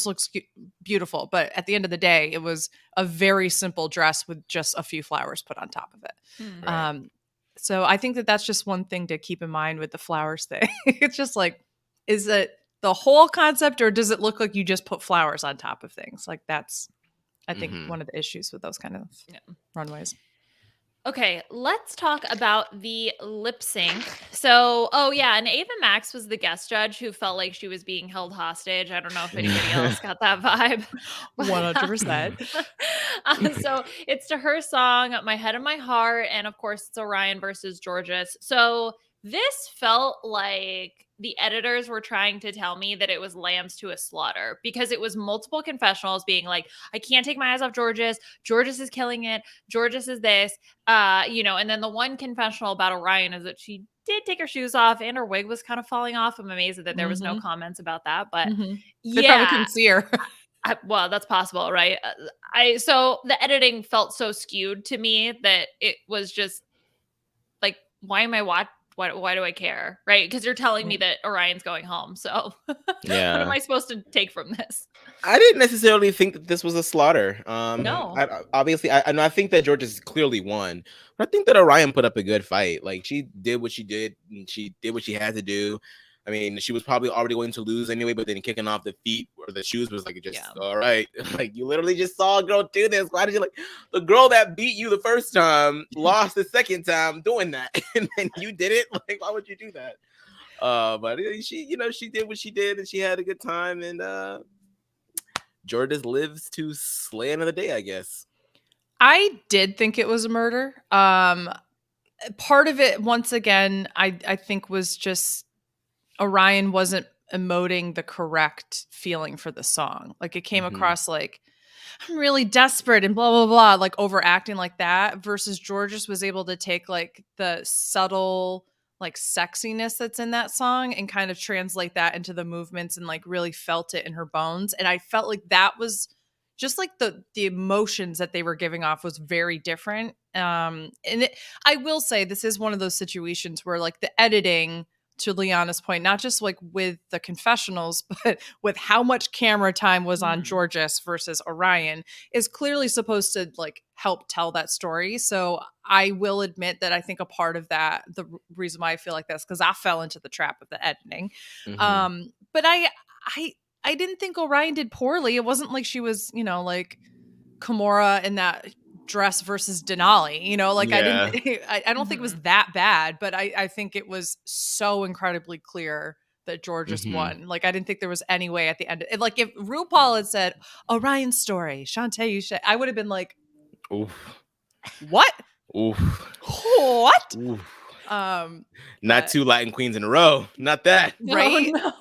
looks beautiful, but at the end of the day, it was a very simple dress with just a few flowers put on top of it. So I think that's just one thing to keep in mind with the flowers thing. It's just like, is it the whole concept, or does it look like you just put flowers on top of things? Like that's, I think, one of the issues with those kind of runways. Okay, let's talk about the lip sync. So, and Ava Max was the guest judge who felt like she was being held hostage. I don't know if anybody else got that vibe. 100%. So it's to her song, My Head and My Heart, and of course it's Orion versus Georges. So this felt like the editors were trying to tell me that it was lambs to a slaughter, because it was multiple confessionals being like, I can't take my eyes off Georges. Georges is killing it. Georges is this, and then the one confessional about Orion is that she did take her shoes off and her wig was kind of falling off. I'm amazed that there was no comments about that, but they probably couldn't see her. Well, that's possible, right? So the editing felt so skewed to me that it was just like, why am I watching? Why do I care? Right? Because you're telling me that Orion's going home. So what am I supposed to take from this? I didn't necessarily think that this was a slaughter. No. I think that Georges clearly won. But I think that Orion put up a good fight. Like, she did what she did, and she did what she had to do. I mean, she was probably already going to lose anyway, but then kicking off the feet or the shoes was like, all right. Like, you literally just saw a girl do this. Why did you, like, the girl that beat you the first time lost the second time doing that, and then you did it? Like, why would you do that? But she did what she did, and she had a good time. And Jordan lives to slay another day, I guess. I did think it was a murder. Part of it, once again, I think was just Orion wasn't emoting the correct feeling for the song. Like it came across like, I'm really desperate and blah, blah, blah, like overacting like that, versus Georges was able to take like the subtle like sexiness that's in that song and kind of translate that into the movements and like really felt it in her bones. And I felt like that was just like the emotions that they were giving off was very different. I will say this is one of those situations where like the editing, to Liana's point, not just like with the confessionals, but with how much camera time was on Georges versus Orion, is clearly supposed to like help tell that story. So I will admit that I think a part of that, the reason why I feel like this, because I fell into the trap of the editing. But I didn't think Orion did poorly. It wasn't like she was, like Kimura in that dress versus Denali, like I don't think it was that bad, but I think it was so incredibly clear that Georges won. Like I didn't think there was any way at the end. Like if RuPaul had said Orion's story, Shantae, you should, I would have been like, oof. What? Oof. What? Oof. Not two Latin queens in a row. Not that. Right? No.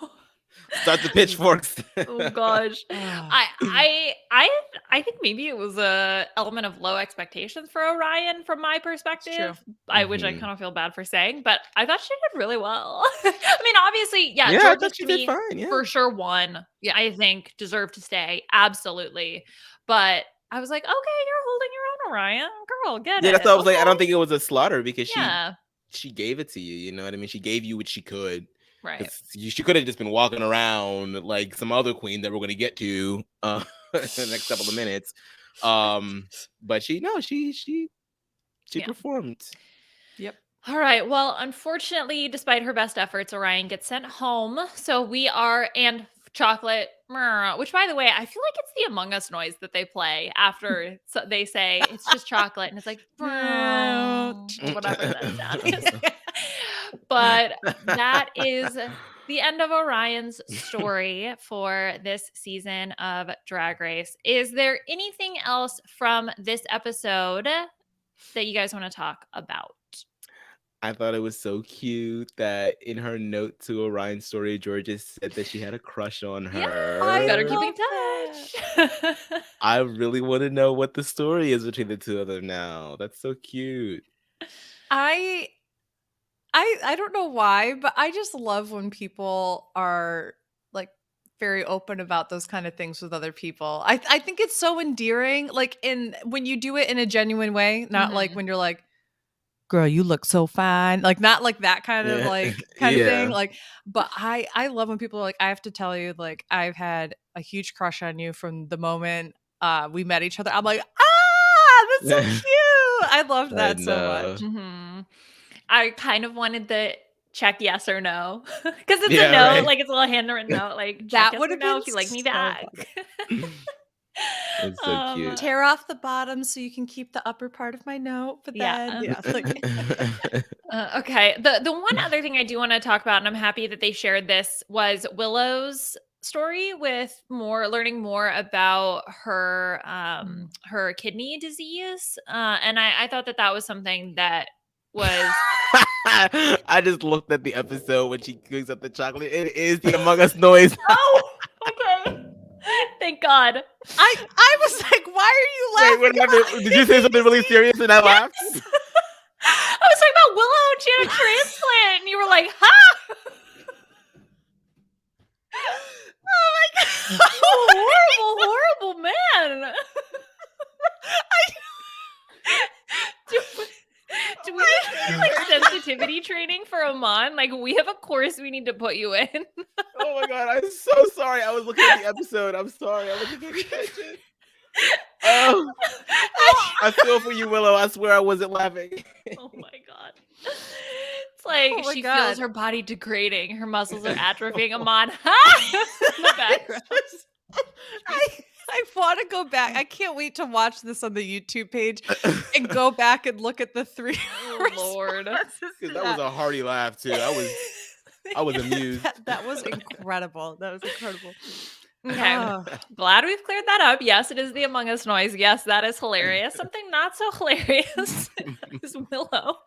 Start the pitchforks. Oh gosh. I think maybe it was a element of low expectations for Orion from my perspective. Which I kind of feel bad for saying, but I thought she did really well. I mean, obviously, Georges to me fine, for sure won. Yeah, I think deserved to stay. Absolutely. But I was like, okay, you're holding your own, Orion. Girl, get it. Yeah, that's why I was like, I don't think it was a slaughter because she gave it to you. You know what I mean? She gave you what she could. Right. She could have just been walking around like some other queen that we're going to get to in the next couple of minutes. But she performed. Yep. All right. Well, unfortunately, despite her best efforts, Orion gets sent home. So and chocolate, which by the way, I feel like it's the Among Us noise that they play after they say it's just chocolate. And it's like, whatever that sound is. But that is the end of Orion's story for this season of Drag Race. Is there anything else from this episode that you guys want to talk about? I thought it was so cute that in her note to Orion's story, Georges said that she had a crush on her. Yeah, better keep in touch. I really want to know what the story is between the two of them now. That's so cute. I don't know why, but I just love when people are like very open about those kind of things with other people. I think it's so endearing, like when you do it in a genuine way, not like when you're like, girl, you look so fine, like not like that kind of like kind of thing. Like, but I love when people are like, I have to tell you, like I've had a huge crush on you from the moment we met each other. I'm like, that's so cute. I loved that so much. I kind of wanted the check yes or no because it's a no, like it's a little handwritten note, like that would have been if you like me back. It's so cute. Tear off the bottom so you can keep the upper part of my note. But then, okay. The one other thing I do want to talk about, and I'm happy that they shared this, was Willow's story with learning more about her her kidney disease, and I thought that was something that was. I just looked at the episode when she cooks up the chocolate. It is the Among Us noise. Oh, okay. Thank God. I was like, why are you laughing? Did you say something really serious and I laughed? I was talking about Willow and she had a transplant and you were like, ha! Oh my God. Horrible, horrible man. Do we need like sensitivity training for Aman? Like we have a course we need to put you in. Oh my God, I'm so sorry. I was looking at the episode. I'm sorry. I wasn't paying attention. Oh, I feel for you, Willow. I swear I wasn't laughing. Oh my God. It's like she feels her body degrading. Her muscles are atrophying. Aman, in the background. I want to go back. I can't wait to watch this on the YouTube page and go back and look at the three. Oh Lord, because that was a hearty laugh too. I was amused. That was incredible. That was incredible. Okay. Oh. Glad we've cleared that up. Yes, it is the Among Us noise. Yes, that is hilarious. Something not so hilarious is Willow.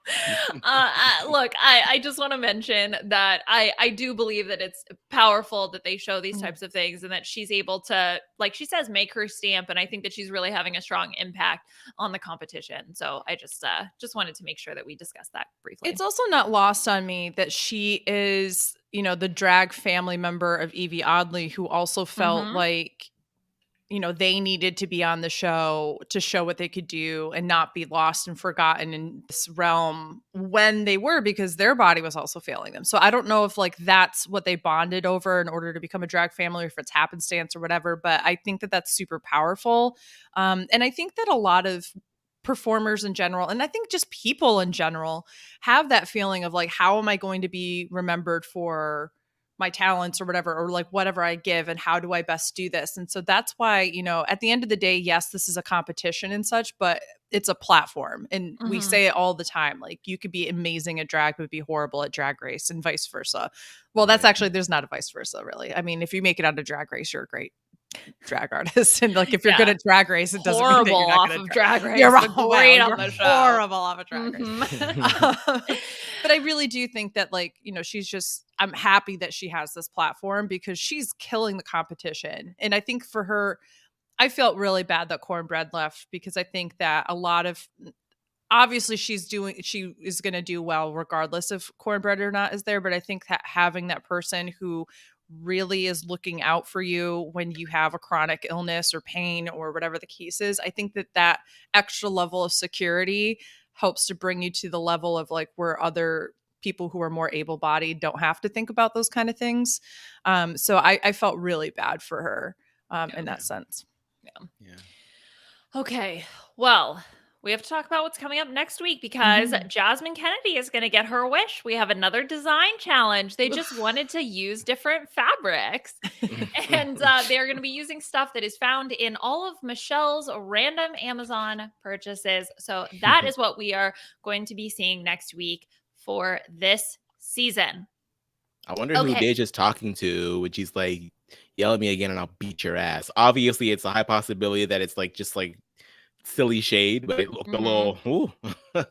Look, I just want to mention that I do believe that it's powerful that they show these types of things and that she's able to, like she says, make her stamp. And I think that she's really having a strong impact on the competition. So I just wanted to make sure that we discussed that briefly. It's also not lost on me that she is, the drag family member of Evie Oddly, who also felt like, they needed to be on the show to show what they could do and not be lost and forgotten in this realm when they were, because their body was also failing them. So I don't know if like that's what they bonded over in order to become a drag family, or if it's happenstance or whatever, but I think that that's super powerful. And I think that a lot of performers in general, and I think just people in general, have that feeling of like, how am I going to be remembered for my talents or whatever, or like whatever I give, and how do I best do this? And so that's why, at the end of the day, yes, this is a competition and such, but it's a platform. And we say it all the time. Like, you could be amazing at drag, but be horrible at Drag Race, and vice versa. Well, that's actually, there's not a vice versa, really. I mean, if you make it out of Drag Race, you're a great drag artist. And like, if you're good at Drag Race, it doesn't mean that you're not off good of at Drag Race. You're but great on the show. Horrible off of Drag Race. But I really do think that, like, she's just, I'm happy that she has this platform because she's killing the competition. And I think for her, I felt really bad that Cornbread left, because I think that a lot of, obviously she is going to do well regardless if Cornbread or not is there. But I think that having that person who really is looking out for you when you have a chronic illness or pain or whatever the case is, I think that extra level of security helps to bring you to the level of like where other people who are more able-bodied don't have to think about those kind of things. So I felt really bad for her in that sense. Yeah. Okay. Well, we have to talk about what's coming up next week, because Jasmine Kennedy is going to get her wish. We have another design challenge. They just wanted to use different fabrics, and they're going to be using stuff that is found in all of Michelle's random Amazon purchases. So that is what we are going to be seeing next week for this season. I wonder who Deja's talking to, which he's like, yell at me again and I'll beat your ass. Obviously, it's a high possibility that it's like just like silly shade, but it looked a little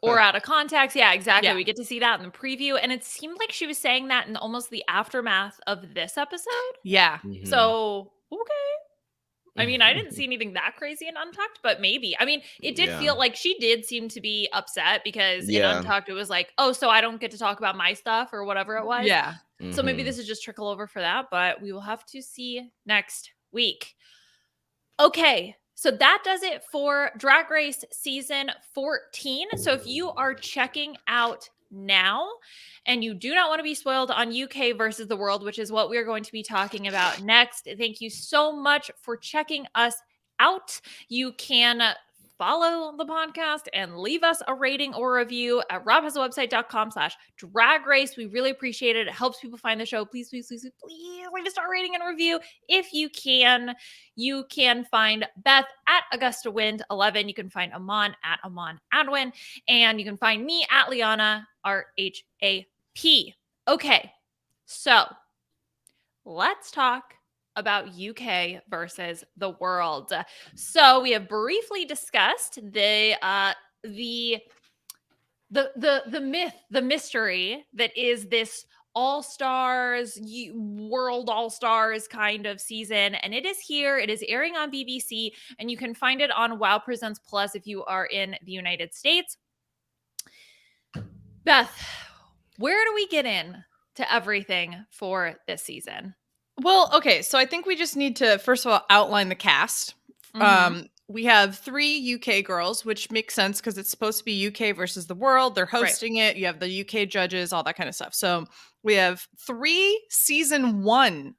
or out of context. Yeah, exactly. We get to see that in the preview, and it seemed like she was saying that in almost the aftermath of this episode. Yeah. So I mean, I didn't see anything that crazy in Untucked, but maybe. I mean, it did feel like she did seem to be upset, because in Untucked it was like, oh, so I don't get to talk about my stuff or whatever it was. Yeah. So maybe this is just trickle over for that, but we will have to see next week. Okay. So that does it for Drag Race season 14. So if you are checking out now and you do not want to be spoiled on UK versus the world, which is what we're going to be talking about next, thank you so much for checking us out. You can follow the podcast and leave us a rating or review at RHAPup.com/drag race. We really appreciate it. It helps people find the show. Please, please, please, please leave a star rating and review if you can. You can find Beth at Augusta Wind 11. You can find Aman at Aman Adwin, and you can find me at Liana RHAP. Okay, so let's talk about UK versus the world. So we have briefly discussed the myth, the mystery that is this All-Stars, World All-Stars kind of season. And it is here. It is airing on BBC, and you can find it on Wow Presents Plus if you are in the United States. Beth, where do we get in to everything for this season? Well, okay, so I think we just need to, first of all, outline the cast. We have 3 UK girls, which makes sense because it's supposed to be UK versus the world. They're hosting it. You have the UK judges, all that kind of stuff. So we have 3 season 1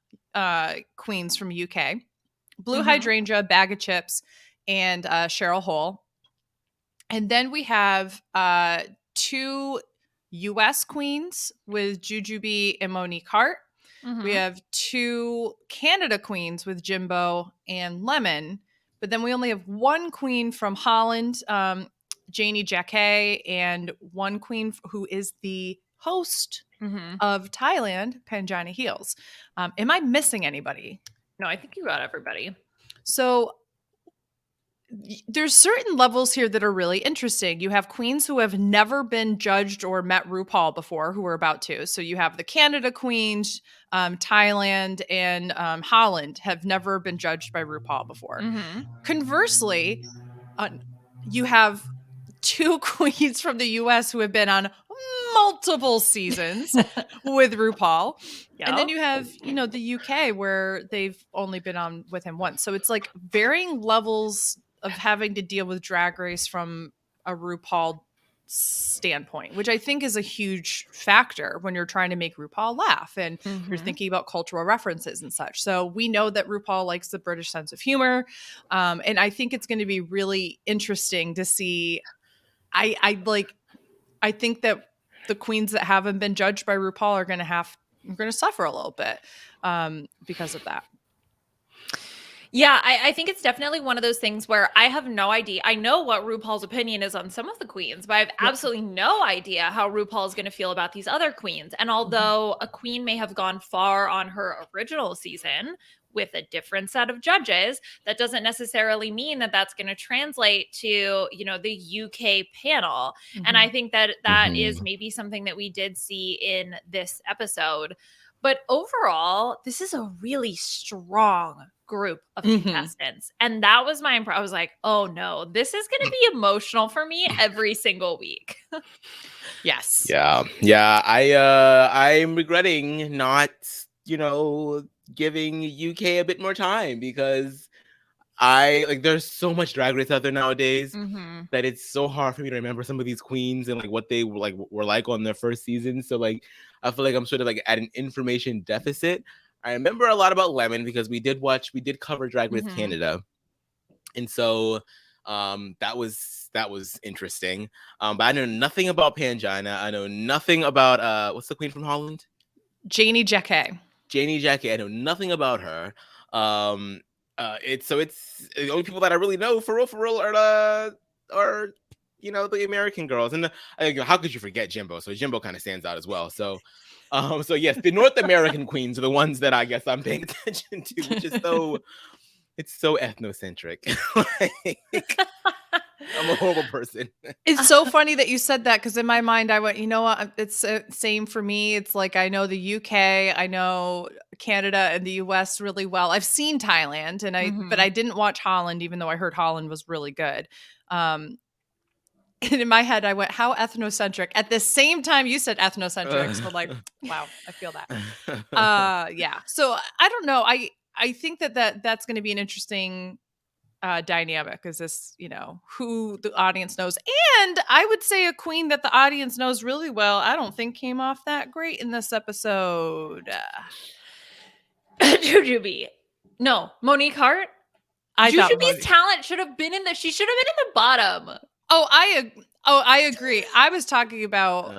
queens from UK. Blue Hydrangea, Bag of Chips, and Cheryl Hole. And then we have 2 US queens with Jujubee and Monique Hart. We have 2 Canada queens with Jimbo and Lemon, but then we only have 1 queen from Holland, Janie Jacquet, and 1 queen who is the host of Thailand, Panjani Heels. Am I missing anybody? No, I think you got everybody. So there's certain levels here that are really interesting. You have queens who have never been judged or met RuPaul before who are about to. So you have the Canada queens, Thailand, and Holland have never been judged by RuPaul before. Mm-hmm. Conversely, you have 2 queens from the US who have been on multiple seasons with RuPaul. Yep. And then you have, the UK where they've only been on with him once. So it's like varying levels of having to deal with Drag Race from a RuPaul standpoint, which I think is a huge factor when you're trying to make RuPaul laugh and you're thinking about cultural references and such. So we know that RuPaul likes the British sense of humor. And I think it's going to be really interesting to see. I think that the queens that haven't been judged by RuPaul are going to suffer a little bit because of that. Yeah, I think it's definitely one of those things where I have no idea. I know what RuPaul's opinion is on some of the queens, but I have absolutely no idea how RuPaul is going to feel about these other queens. And although a queen may have gone far on her original season with a different set of judges, that doesn't necessarily mean that that's going to translate to, the UK panel. And I think that is maybe something that we did see in this episode. But overall, this is a really strong group of contestants. And that was my impression. I was like, oh no, this is going to be emotional for me every single week. Yes. Yeah. I'm regretting not, giving UK a bit more time because there's so much Drag Race out there nowadays that it's so hard for me to remember some of these queens and what they were like on their first season. So I feel like I'm sort of at an information deficit. I remember a lot about Lemon because we did cover Drag Race Canada. And so that was interesting. But I know nothing about Pangina. I know nothing about what's the queen from Holland? Janie Jacquet. I know nothing about her. It's the only people that I really know for real are the American girls. And how could you forget Jimbo? So Jimbo kind of stands out as well. So yes, the North American queens are the ones that I guess I'm paying attention to, which is it's so ethnocentric. I'm a horrible person. It's so funny that you said that because in my mind I went, you know what? It's same for me. It's like I know the UK, I know Canada and the US really well. I've seen Thailand but I didn't watch Holland, even though I heard Holland was really good. And in my head I went, how ethnocentric? At the same time you said ethnocentric. So wow, I feel that. Yeah. So I don't know. I think that's going to be an interesting dynamic. Is this, who the audience knows? And I would say a queen that the audience knows really well, I don't think came off that great in this episode. Jujubee. No, Monique Hart. Jujubee's talent should have been she should have been in the bottom. I agree. I was talking about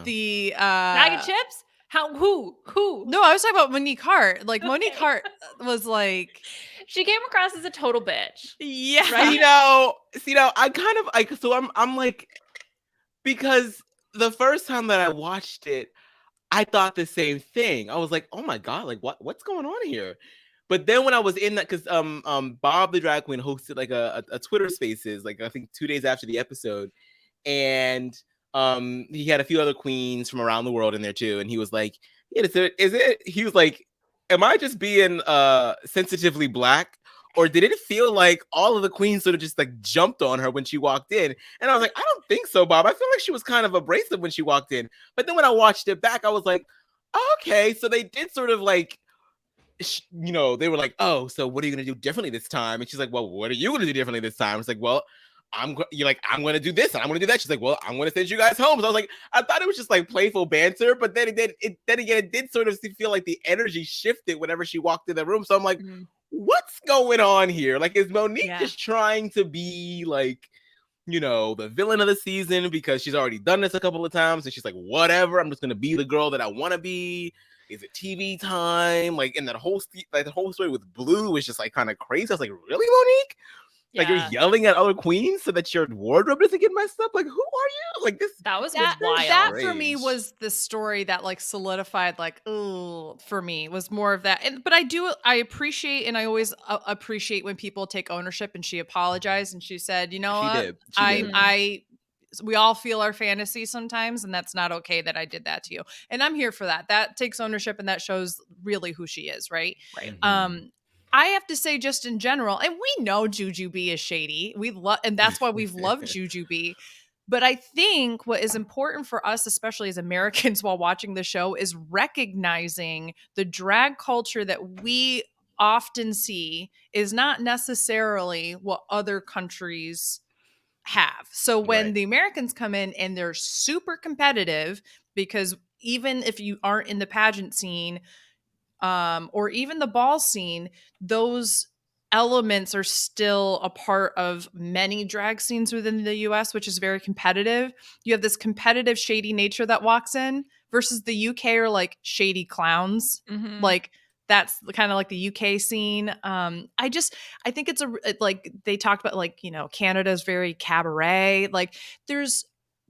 the bag of chips. Who? No, I was talking about Monique Hart. Monique Hart was she came across as a total bitch. Yeah. Right? I kind of I'm because the first time that I watched it, I thought the same thing. I was like, oh my God, what's going on here? But then when I was in that, because Bob the drag queen hosted a Twitter Spaces, I think 2 days after the episode, and he had a few other queens from around the world in there too, and he was like, yeah, is it? He was like, am I just being sensitively black, or did it feel like all of the queens sort of just jumped on her when she walked in? And I was like, I don't think so, Bob. I feel like she was kind of abrasive when she walked in. But then when I watched it back, I was like, oh, okay, so they did sort of they were like, oh, so what are you going to do differently this time? And she's like, well, what are you going to do differently this time? It's like, well, I'm going to do this and I'm going to do that. She's like, well, I'm going to send you guys home. So I was like, I thought it was just playful banter, but then it did sort of feel like the energy shifted whenever she walked in the room. So I'm like, what's going on here? Is Monique just trying to be the villain of the season because she's already done this a couple of times and she's like, whatever, I'm just going to be the girl that I want to be. Is it TV time? And that whole story with Blue was just kind of crazy. I was like, really, Monique? Like you're yelling at other queens so that your wardrobe doesn't get messed up. Like, who are you? Like this. That was That wild. for me was the story that like solidified like, oh, for me was more of that. But I appreciate, and I always appreciate when people take ownership, and she apologized and she said, you know She what? did. She did. We all feel our fantasy sometimes, and that's not okay that I did that to you. And I'm here for that. That takes ownership, and that shows really who she is, right? Right. I have to say, just in general, and we know Jujubee is shady. And that's why we've loved Jujubee. But I think what is important for us, especially as Americans while watching the show, is recognizing the drag culture that we often see is not necessarily what other countries have. So when the Americans come in and they're super competitive, because even if you aren't in the pageant scene, or even the ball scene, those elements are still a part of many drag scenes within the US, which is very competitive. You have this competitive, shady nature that walks in versus the UK are like shady clowns. Mm-hmm. Like that's kind of like the UK scene. I think it's like they talked about, like, you know, Canada's very cabaret. Like there's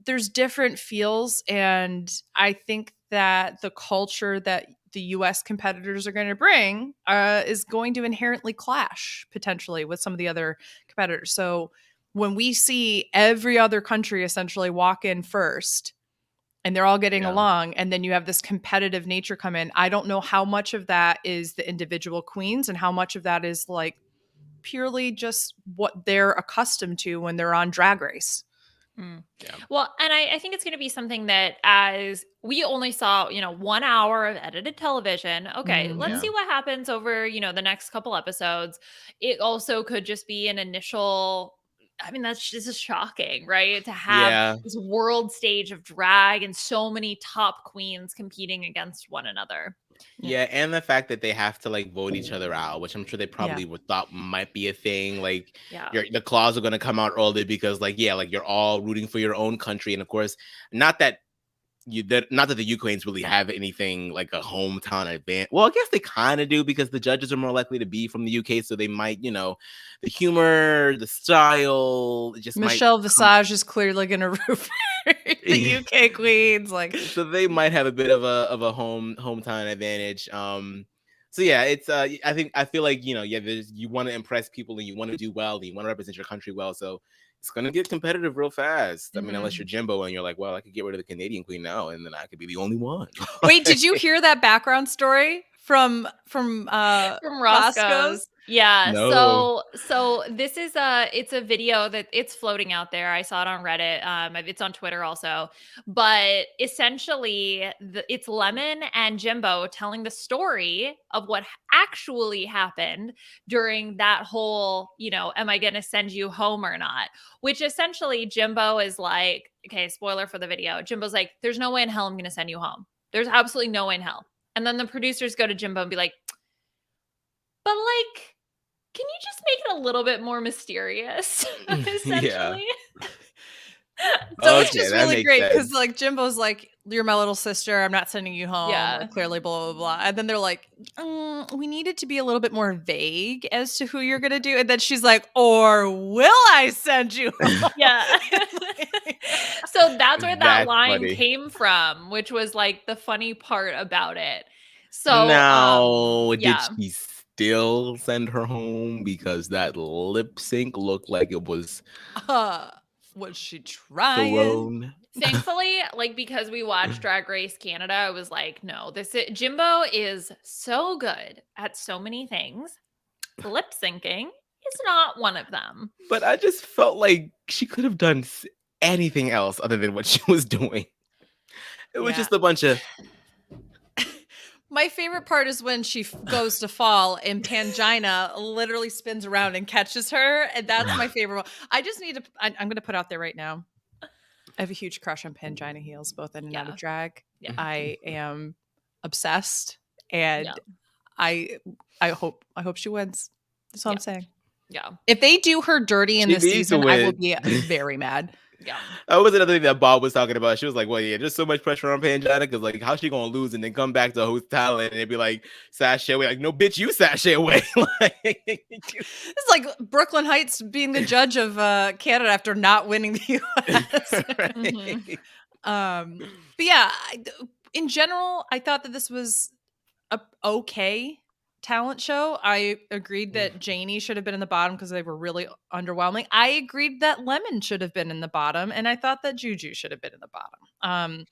different feels, and I think that the culture that the US competitors are going to bring is going to inherently clash potentially with some of the other competitors. So when we see every other country essentially walk in first and they're all getting along, and then you have this competitive nature come in, I don't know how much of that is the individual queens and how much of that is like purely just what they're accustomed to when they're on Drag Race. Well, and I think it's going to be something that, as we only saw, 1 hour of edited television. Okay, let's see what happens over, the next couple episodes. It also could just be an initial. I mean, that's just shocking, right? To have this world stage of drag and so many top queens competing against one another. Yeah, and the fact that they have to like vote each other out, which I'm sure they probably thought might be a thing. Like, the claws are going to come out early because, like, you're all rooting for your own country, and of course, not that the Ukrainians really have anything like a hometown advantage. Well, I guess they kind of do, because the judges are more likely to be from the UK, so they might, the humor, the style, just Michelle Visage is clearly going to root for the UK queens, like, so they might have a bit of a hometown advantage. So yeah, it's I feel like you want to impress people and you want to do well and you want to represent your country well, so it's gonna get competitive real fast. I mean, unless you're Jimbo and you're like, well, I could get rid of the Canadian queen now and then I could be the only one. Wait, did you hear that background story from Roscoe's? Yeah. No. So this is it's a video that it's floating out there. I saw it on Reddit. It's on Twitter also. But essentially, it's Lemon and Jimbo telling the story of what actually happened during that whole, am I going to send you home or not? Which essentially Jimbo is like, okay, spoiler for the video. Jimbo's like, there's no way in hell I'm going to send you home. There's absolutely no way in hell. And then the producers go to Jimbo and be like, but like, can you just make it a little bit more mysterious? Essentially. So it's just really great because like Jimbo's like, you're my little sister, I'm not sending you home. Yeah. Like, clearly, blah, blah, blah. And then they're like, we needed to be a little bit more vague as to who you're going to do. And then she's like, or will I send you home? Yeah. So that's where that line came from, which was like the funny part about it. So now, did she still send her home? Because that lip sync looked like it was she trying? Thankfully, like, because we watched Drag Race Canada, I was like, no, Jimbo is so good at so many things. Lip syncing is not one of them. But I just felt like she could have done anything else other than what she was doing. It was just a bunch of. My favorite part is when she goes to fall and Pangina literally spins around and catches her. And that's my favorite one. I just need to, I'm going to put out there right now. I have a huge crush on Pangina heels, both in and out of drag. Yeah. I am obsessed, and I hope she wins. That's all I'm saying. Yeah. If they do her dirty in this season, I will be very mad. Yeah. That was another thing that Bob was talking about. She was like, well, yeah, there's so much pressure on Pangina because, like, how's she going to lose and then come back to host talent and it'd be like, sashay away? Like, no, bitch, you sashay away. It's like Brooklyn Heights being the judge of Canada after not winning the U.S. But yeah, in general, I thought that this was a okay talent show. I agreed that Janie should have been in the bottom because they were really underwhelming. I agreed that Lemon should have been in the bottom, and I thought that Juju should have been in the bottom.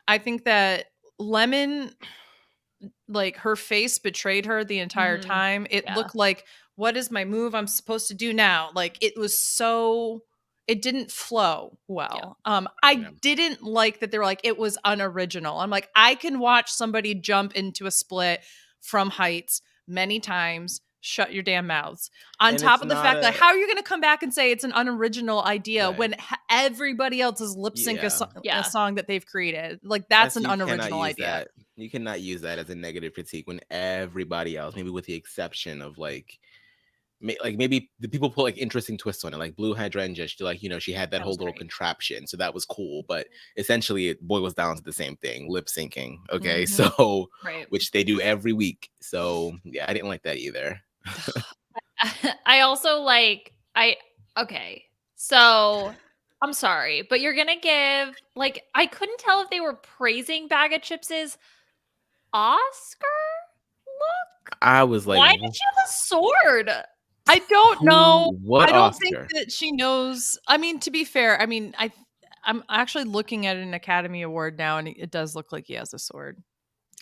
I think that Lemon, like, her face betrayed her the entire time. It looked like, what is my move I'm supposed to do now? Like, it was so, it didn't flow well. I didn't like that they were like, it was unoriginal. I'm like, I can watch somebody jump into a split from heights many times. Shut your damn mouths. On top of the fact that, how are you going to come back and say it's an unoriginal idea when everybody else is lip sync a song that they've created? Like, that's an unoriginal idea. You cannot use that as a negative critique when everybody else, maybe with the exception of like maybe the people put like interesting twists on it, like Blue Hydrangea. She, like, you know, she had that whole little contraption, so that was cool. But essentially, it boils down to the same thing: lip syncing. Okay, so which they do every week. So yeah, I didn't like that either. I also okay, so I'm sorry, but you're gonna give, like, I couldn't tell if they were praising Bag of Chips's Oscar look. I was like, why did she have a sword? I don't know. What I don't Oscar? think that she knows. I mean, to be fair, I mean, I'm actually looking at an Academy Award now, and it does look like he has a sword.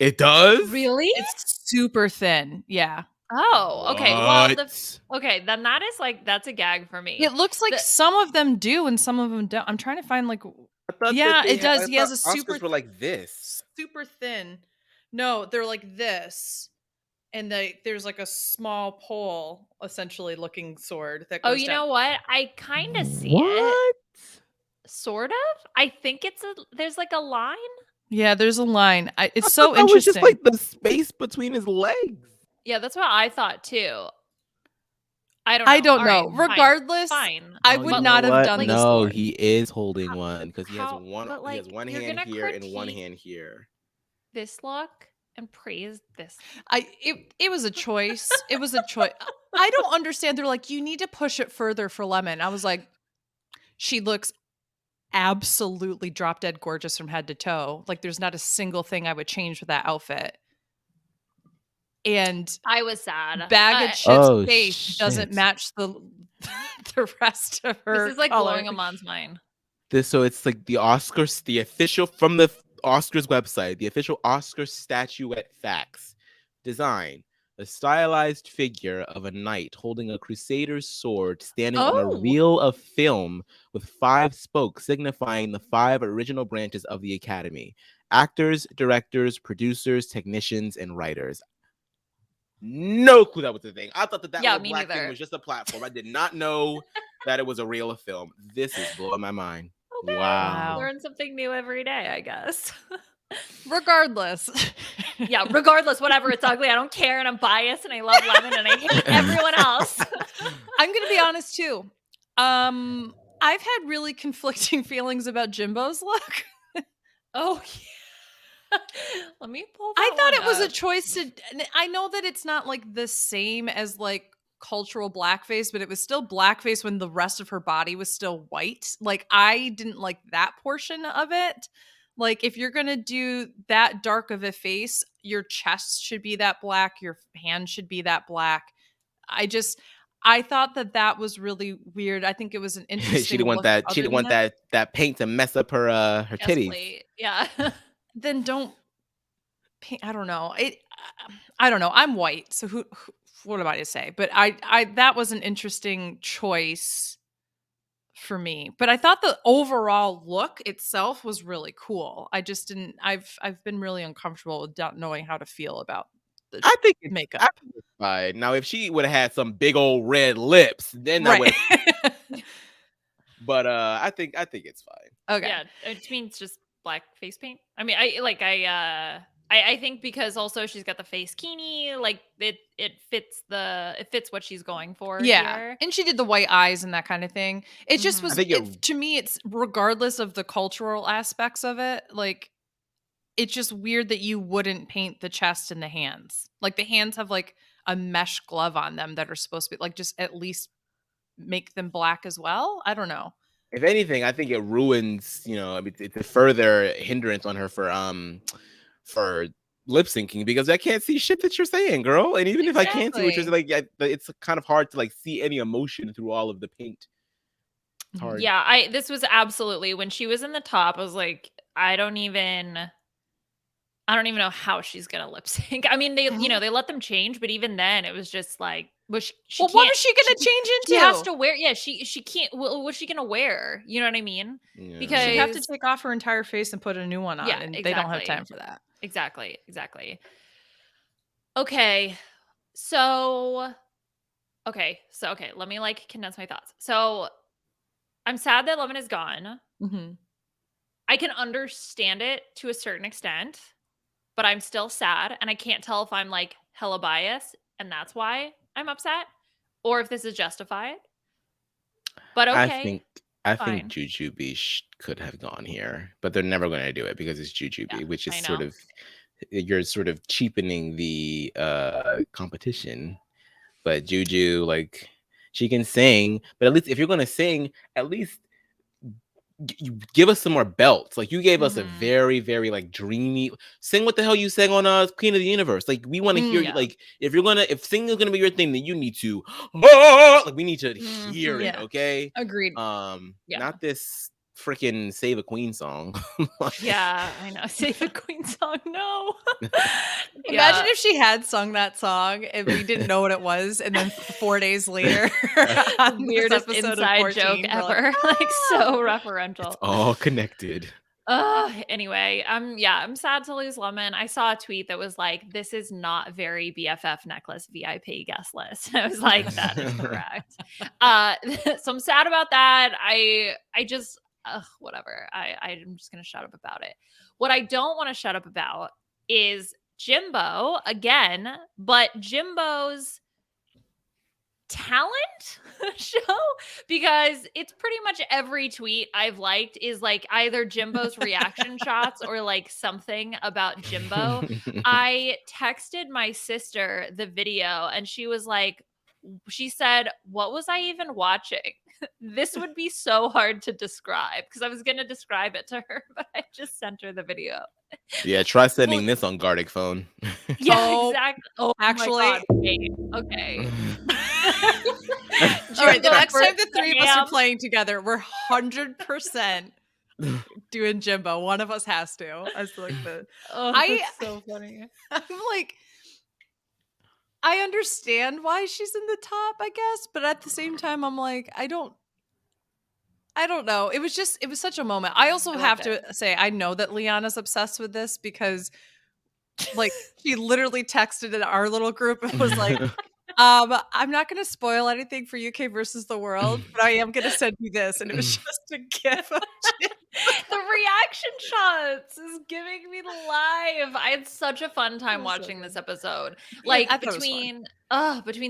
It does? Really? It's super thin. Yeah. Oh, okay. Well, okay, then that is like, that's a gag for me. It looks like some of them do and some of them don't. I'm trying to find like, yeah, it does. He has a super. Oscars were like this. Super thin. No, they're like this. And there's like a small pole, essentially, looking sword that goes you down. know what? I kind of see it. Sort of. I think there's like a line. Yeah, there's a line. It's so interesting. It was just like the space between his legs. Yeah, that's what I thought too. I don't know. Right, regardless, fine. I would not have done this. No, he is holding one because he has one. Like, he has one hand here and one hand here. This look and praise this. It was a choice. It was a choice. I don't understand. They're like, you need to push it further for Lemon. I was like, she looks absolutely drop dead gorgeous from head to toe. Like, there's not a single thing I would change with that outfit. And I was sad. Bag of Chips' face doesn't match the rest of her. This is like color. blowing Aman's mind. So it's like the Oscars, the official from the Oscars website, the official Oscar statuette facts. Design: a stylized figure of a knight holding a crusader's sword standing on a reel of film with 5 spokes signifying the 5 original branches of the Academy: actors, directors, producers, technicians, and writers. No clue that was the thing. I thought that black thing was just a platform. I did not know that it was a reel of film. This is blowing my mind. Okay. Wow. Learn something new every day, I guess. Regardless. Yeah, regardless, whatever. It's ugly. I don't care, and I'm biased, and I love Lemon, and I hate everyone else. I'm going to be honest, too. I've had really conflicting feelings about Jimbo's look. Oh, yeah. Let me pull that I thought it was up. a choice to. I know that it's not like the same as like cultural blackface, but it was still blackface when the rest of her body was still white. Like, I didn't like that portion of it. Like, if you're gonna do that dark of a face, your chest should be that black, your hand should be that black. I thought that was really weird. I think it was an interesting. She didn't want that. She didn't want that paint to mess up her titties. Yeah. Then don't paint. I don't know. I don't know. I'm white, so who what am I to say? But I that was an interesting choice for me. But I thought the overall look itself was really cool. I just didn't. I've been really uncomfortable with not knowing how to feel about the makeup. I think it's fine. Now, if she would have had some big old red lips, then I would. But I think it's fine. Okay. Yeah, it means just black face paint. I mean, I I think because also she's got the face kini, like it fits what she's going for here. And she did the white eyes and that kind of thing. It just Mhm. was, I think to me, it's regardless of the cultural aspects of it, like, it's just weird that you wouldn't paint the chest and the hands. Like, the hands have like a mesh glove on them that are supposed to be like, just at least make them black as well. I don't know. If anything, I think it ruins, I mean, it's a further hindrance on her for lip syncing, because I can't see shit that you're saying, girl. And even if I can't see what you're saying, like, it's kind of hard to like see any emotion through all of the paint. It's hard. Yeah, this was absolutely, when she was in the top, I was like, I don't even know how she's gonna lip sync. I mean, they let them change, but even then, it was just like, what was she gonna change into? She has to wear. Yeah, she can't. What's she gonna wear? You know what I mean? Yeah. Because she'd have to take off her entire face and put a new one on, and exactly. they don't have time for that. Exactly. Okay, so let me like condense my thoughts. So I'm sad that Lemon is gone. Mm-hmm. I can understand it to a certain extent, but I'm still sad, and I can't tell if I'm like hella biased and that's why I'm upset, or if this is justified. But okay, I think Jujubee could have gone here, but they're never going to do it because it's Jujubee, which is you're sort of cheapening the competition. But Juju, like, she can sing, but at least if you're going to sing, at least you give us some more belts. Like, you gave us a very, very like dreamy sing. What the hell you sang on Queen of the Universe? Like, we want to hear you. Like, if singing is gonna be your thing, then you need to like, we need to hear it. Okay, agreed. Not this freaking Save a Queen song. Yeah, I know. Save a Queen song. No. Imagine if she had sung that song and we didn't know what it was, and then 4 days later, weirdest inside joke ever. Like, so referential. It's all connected. Anyway, I'm sad to lose Lemon. I saw a tweet that was like, "This is not very BFF necklace VIP guest list." I was like, that is correct. So I'm sad about that. I just whatever. I'm just gonna shut up about it. What I don't want to shut up about is Jimbo again, but Jimbo's talent show, because it's pretty much every tweet I've liked is like either Jimbo's reaction shots or like something about Jimbo. I texted my sister the video and she said, "What was I even watching?" This would be so hard to describe, because I was going to describe it to her, but I just sent her the video. Yeah, try sending this on Gardic phone. Yeah, exactly. Oh, actually, okay. All right, the next time the three of us are playing together, we're 100% doing Jimbo. One of us has to. That's like that's so funny. I'm like, I understand why she's in the top, I guess, but at the same time, I'm like, I don't know. It was such a moment. I also have to say, I know that Liana's obsessed with this because, like, she literally texted in our little group and was like, I'm not going to spoil anything for UK versus the world, but I am going to send you this. And it was just a gif of the reaction shots is giving me the live. I had such a fun time watching this episode. Like, between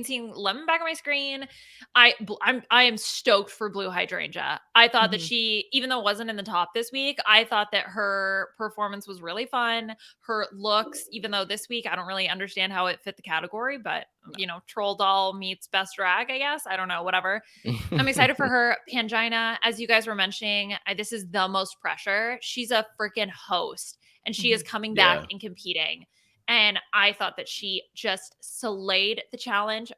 seeing Lemon back on my screen, I am stoked for Blue Hydrangea. I thought that she, even though it wasn't in the top this week, I thought that her performance was really fun. Her looks, even though this week I don't really understand how it fit the category, but troll doll meets best drag, I guess. I don't know, whatever. I'm excited for her. Pangina, as you guys were mentioning, this is the most pressure. She's a freaking host, and she is coming back and competing. And I thought that she just slayed the challenge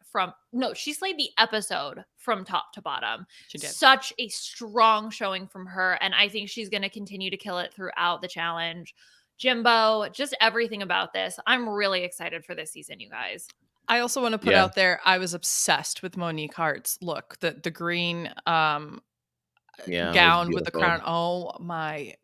she slayed the episode from top to bottom. She did. Such a strong showing from her. And I think she's going to continue to kill it throughout the challenge. Jimbo, just everything about this. I'm really excited for this season, you guys. I also want to put out there, I was obsessed with Monique Hart's look. The green gown with the crown. Oh my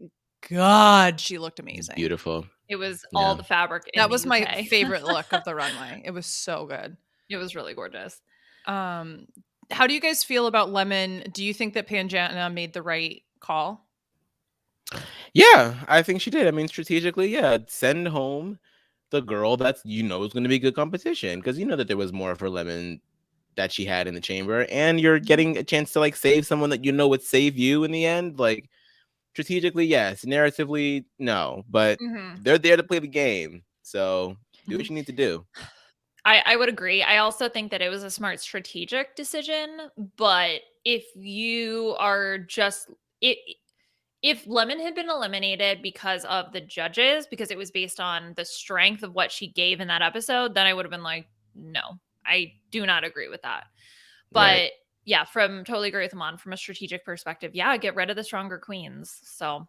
God, she looked amazing. Beautiful. It was all the fabric. That was my favorite look of the runway. It was so good. It was really gorgeous. How do you guys feel about Lemon? Do you think that Pangina made the right call? Yeah, I think she did. I mean, strategically, send home the girl that's is going to be good competition, because you know that there was more of her lemon that she had in the chamber, and you're getting a chance to like save someone that you know would save you in the end. Like, strategically, yes. Narratively, no. But they're there to play the game, so do what you need to do. I would agree. I also think that it was a smart strategic decision, but if you are just it if Lemon had been eliminated because of the judges, because it was based on the strength of what she gave in that episode, then I would have been like, no, I do not agree with that. But Right. yeah, totally agree with Aman from a strategic perspective. Yeah, get rid of the stronger queens. So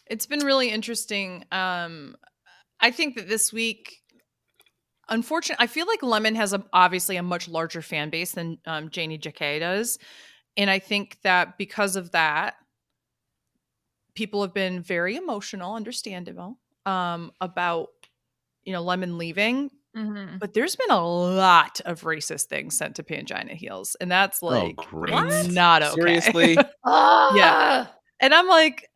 it's been really interesting. I think that this week, unfortunately, I feel like Lemon has obviously a much larger fan base than Janie Jacquet does. And I think that because of that, people have been very emotional, understandable, about, Lemon leaving. But there's been a lot of racist things sent to Pangina Heels. And that's like great. not okay. Seriously? Yeah. And I'm like,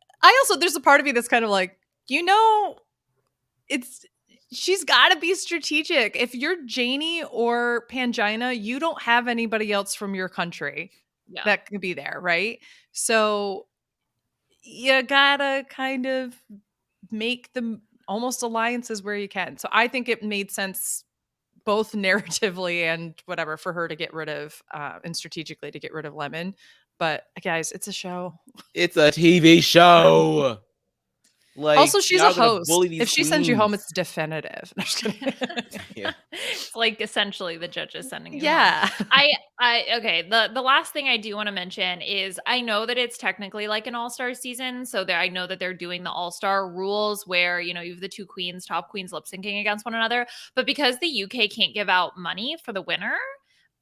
there's a part of me that's kind of like, she's got to be strategic. If you're Janie or Pangina, you don't have anybody else from your country that can be there, right? So you gotta kind of make them almost alliances where you can. So I think it made sense both narratively and whatever for her to get rid of and strategically to get rid of Lemon. But guys, it's a show. It's a TV show. Like, also, she's a host. If she sends you home, it's definitive. Yeah. It's like essentially the judges sending you home. Okay. The last thing I do want to mention is I know that it's technically like an all-star season. So I know that they're doing the all-star rules where, you have the two queens, top queens lip syncing against one another. But because the UK can't give out money for the winner,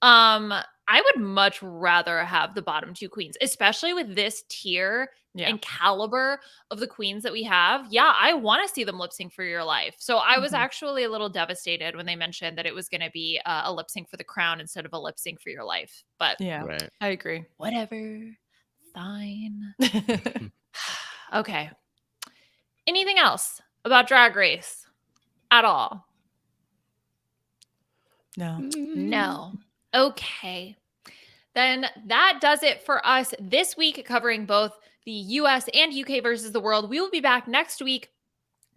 I would much rather have the bottom two queens, especially with this tier and caliber of the queens that we have. Yeah, I want to see them lip sync for your life. So I was actually a little devastated when they mentioned that it was going to be a lip sync for the crown instead of a lip sync for your life. But yeah, right. I agree. Whatever. Fine. Okay. Anything else about Drag Race at all? No. Okay. Then that does it for us this week, covering both the US and UK versus the world. We will be back next week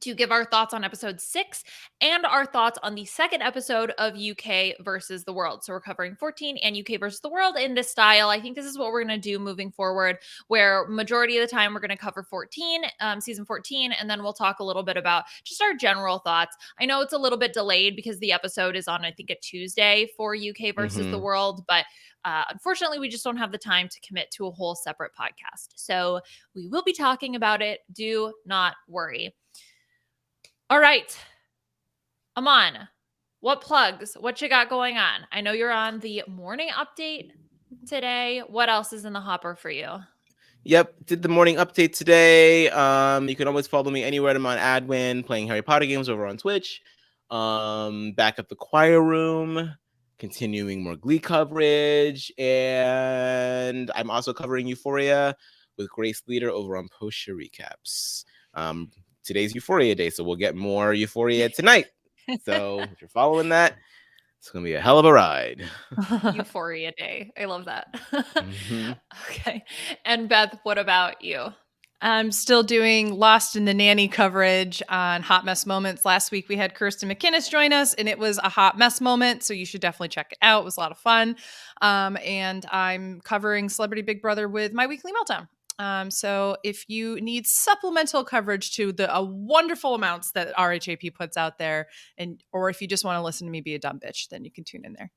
to give our thoughts on episode 6 and our thoughts on the second episode of UK versus the world. So we're covering 14 and UK versus the world in this style. I think this is what we're going to do moving forward, where majority of the time we're going to cover 14, season 14, and then we'll talk a little bit about just our general thoughts. I know it's a little bit delayed because the episode is on, I think, a Tuesday for UK versus the world, but unfortunately, we just don't have the time to commit to a whole separate podcast. So we will be talking about it. Do not worry. All right. Aman, what plugs? What you got going on? I know you're on the morning update today. What else is in the hopper for you? Yep, did the morning update today. You can always follow me anywhere. I'm on Adwin playing Harry Potter games over on Twitch. Back at the choir room, continuing more Glee coverage, and I'm also covering Euphoria with Grace Leader over on Post Show Recaps. Today's Euphoria Day, so we'll get more Euphoria tonight. So if you're following that, it's going to be a hell of a ride. Euphoria Day. I love that. Okay. And Beth, what about you? I'm still doing Lost in the Nanny coverage on Hot Mess Moments. Last week we had Kirsten McInnes join us, and it was a hot mess moment, so you should definitely check it out. It was a lot of fun. And I'm covering Celebrity Big Brother with My Weekly Meltdown. So if you need supplemental coverage to the wonderful amounts that RHAP puts out there, or if you just want to listen to me be a dumb bitch, then you can tune in there.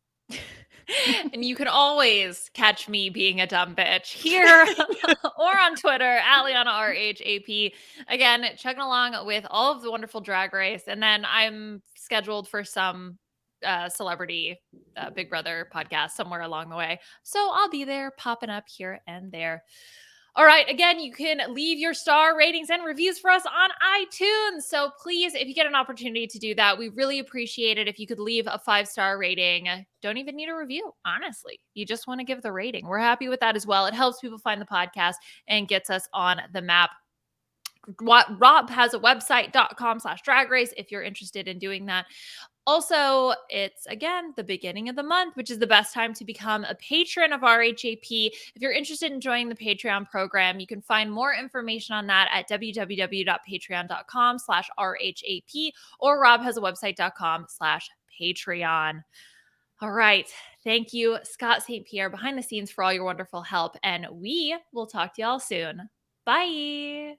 And you can always catch me being a dumb bitch here or on Twitter at Liana RHAP. Again, chugging along with all of the wonderful Drag Race. And then I'm scheduled for some celebrity Big Brother podcast somewhere along the way. So I'll be there popping up here and there. All right. Again, you can leave your star ratings and reviews for us on iTunes. So please, if you get an opportunity to do that, we really appreciate it. If you could leave a 5-star rating, don't even need a review. Honestly, you just want to give the rating. We're happy with that as well. It helps people find the podcast and gets us on the map. Rob has a website.com/drag race if you're interested in doing that. Also, it's again the beginning of the month, which is the best time to become a patron of RHAP. If you're interested in joining the Patreon program, you can find more information on that at www.patreon.com/RHAP or robhasawebsite.com/Patreon. All right. Thank you, Scott St. Pierre, behind the scenes, for all your wonderful help. And we will talk to y'all soon. Bye.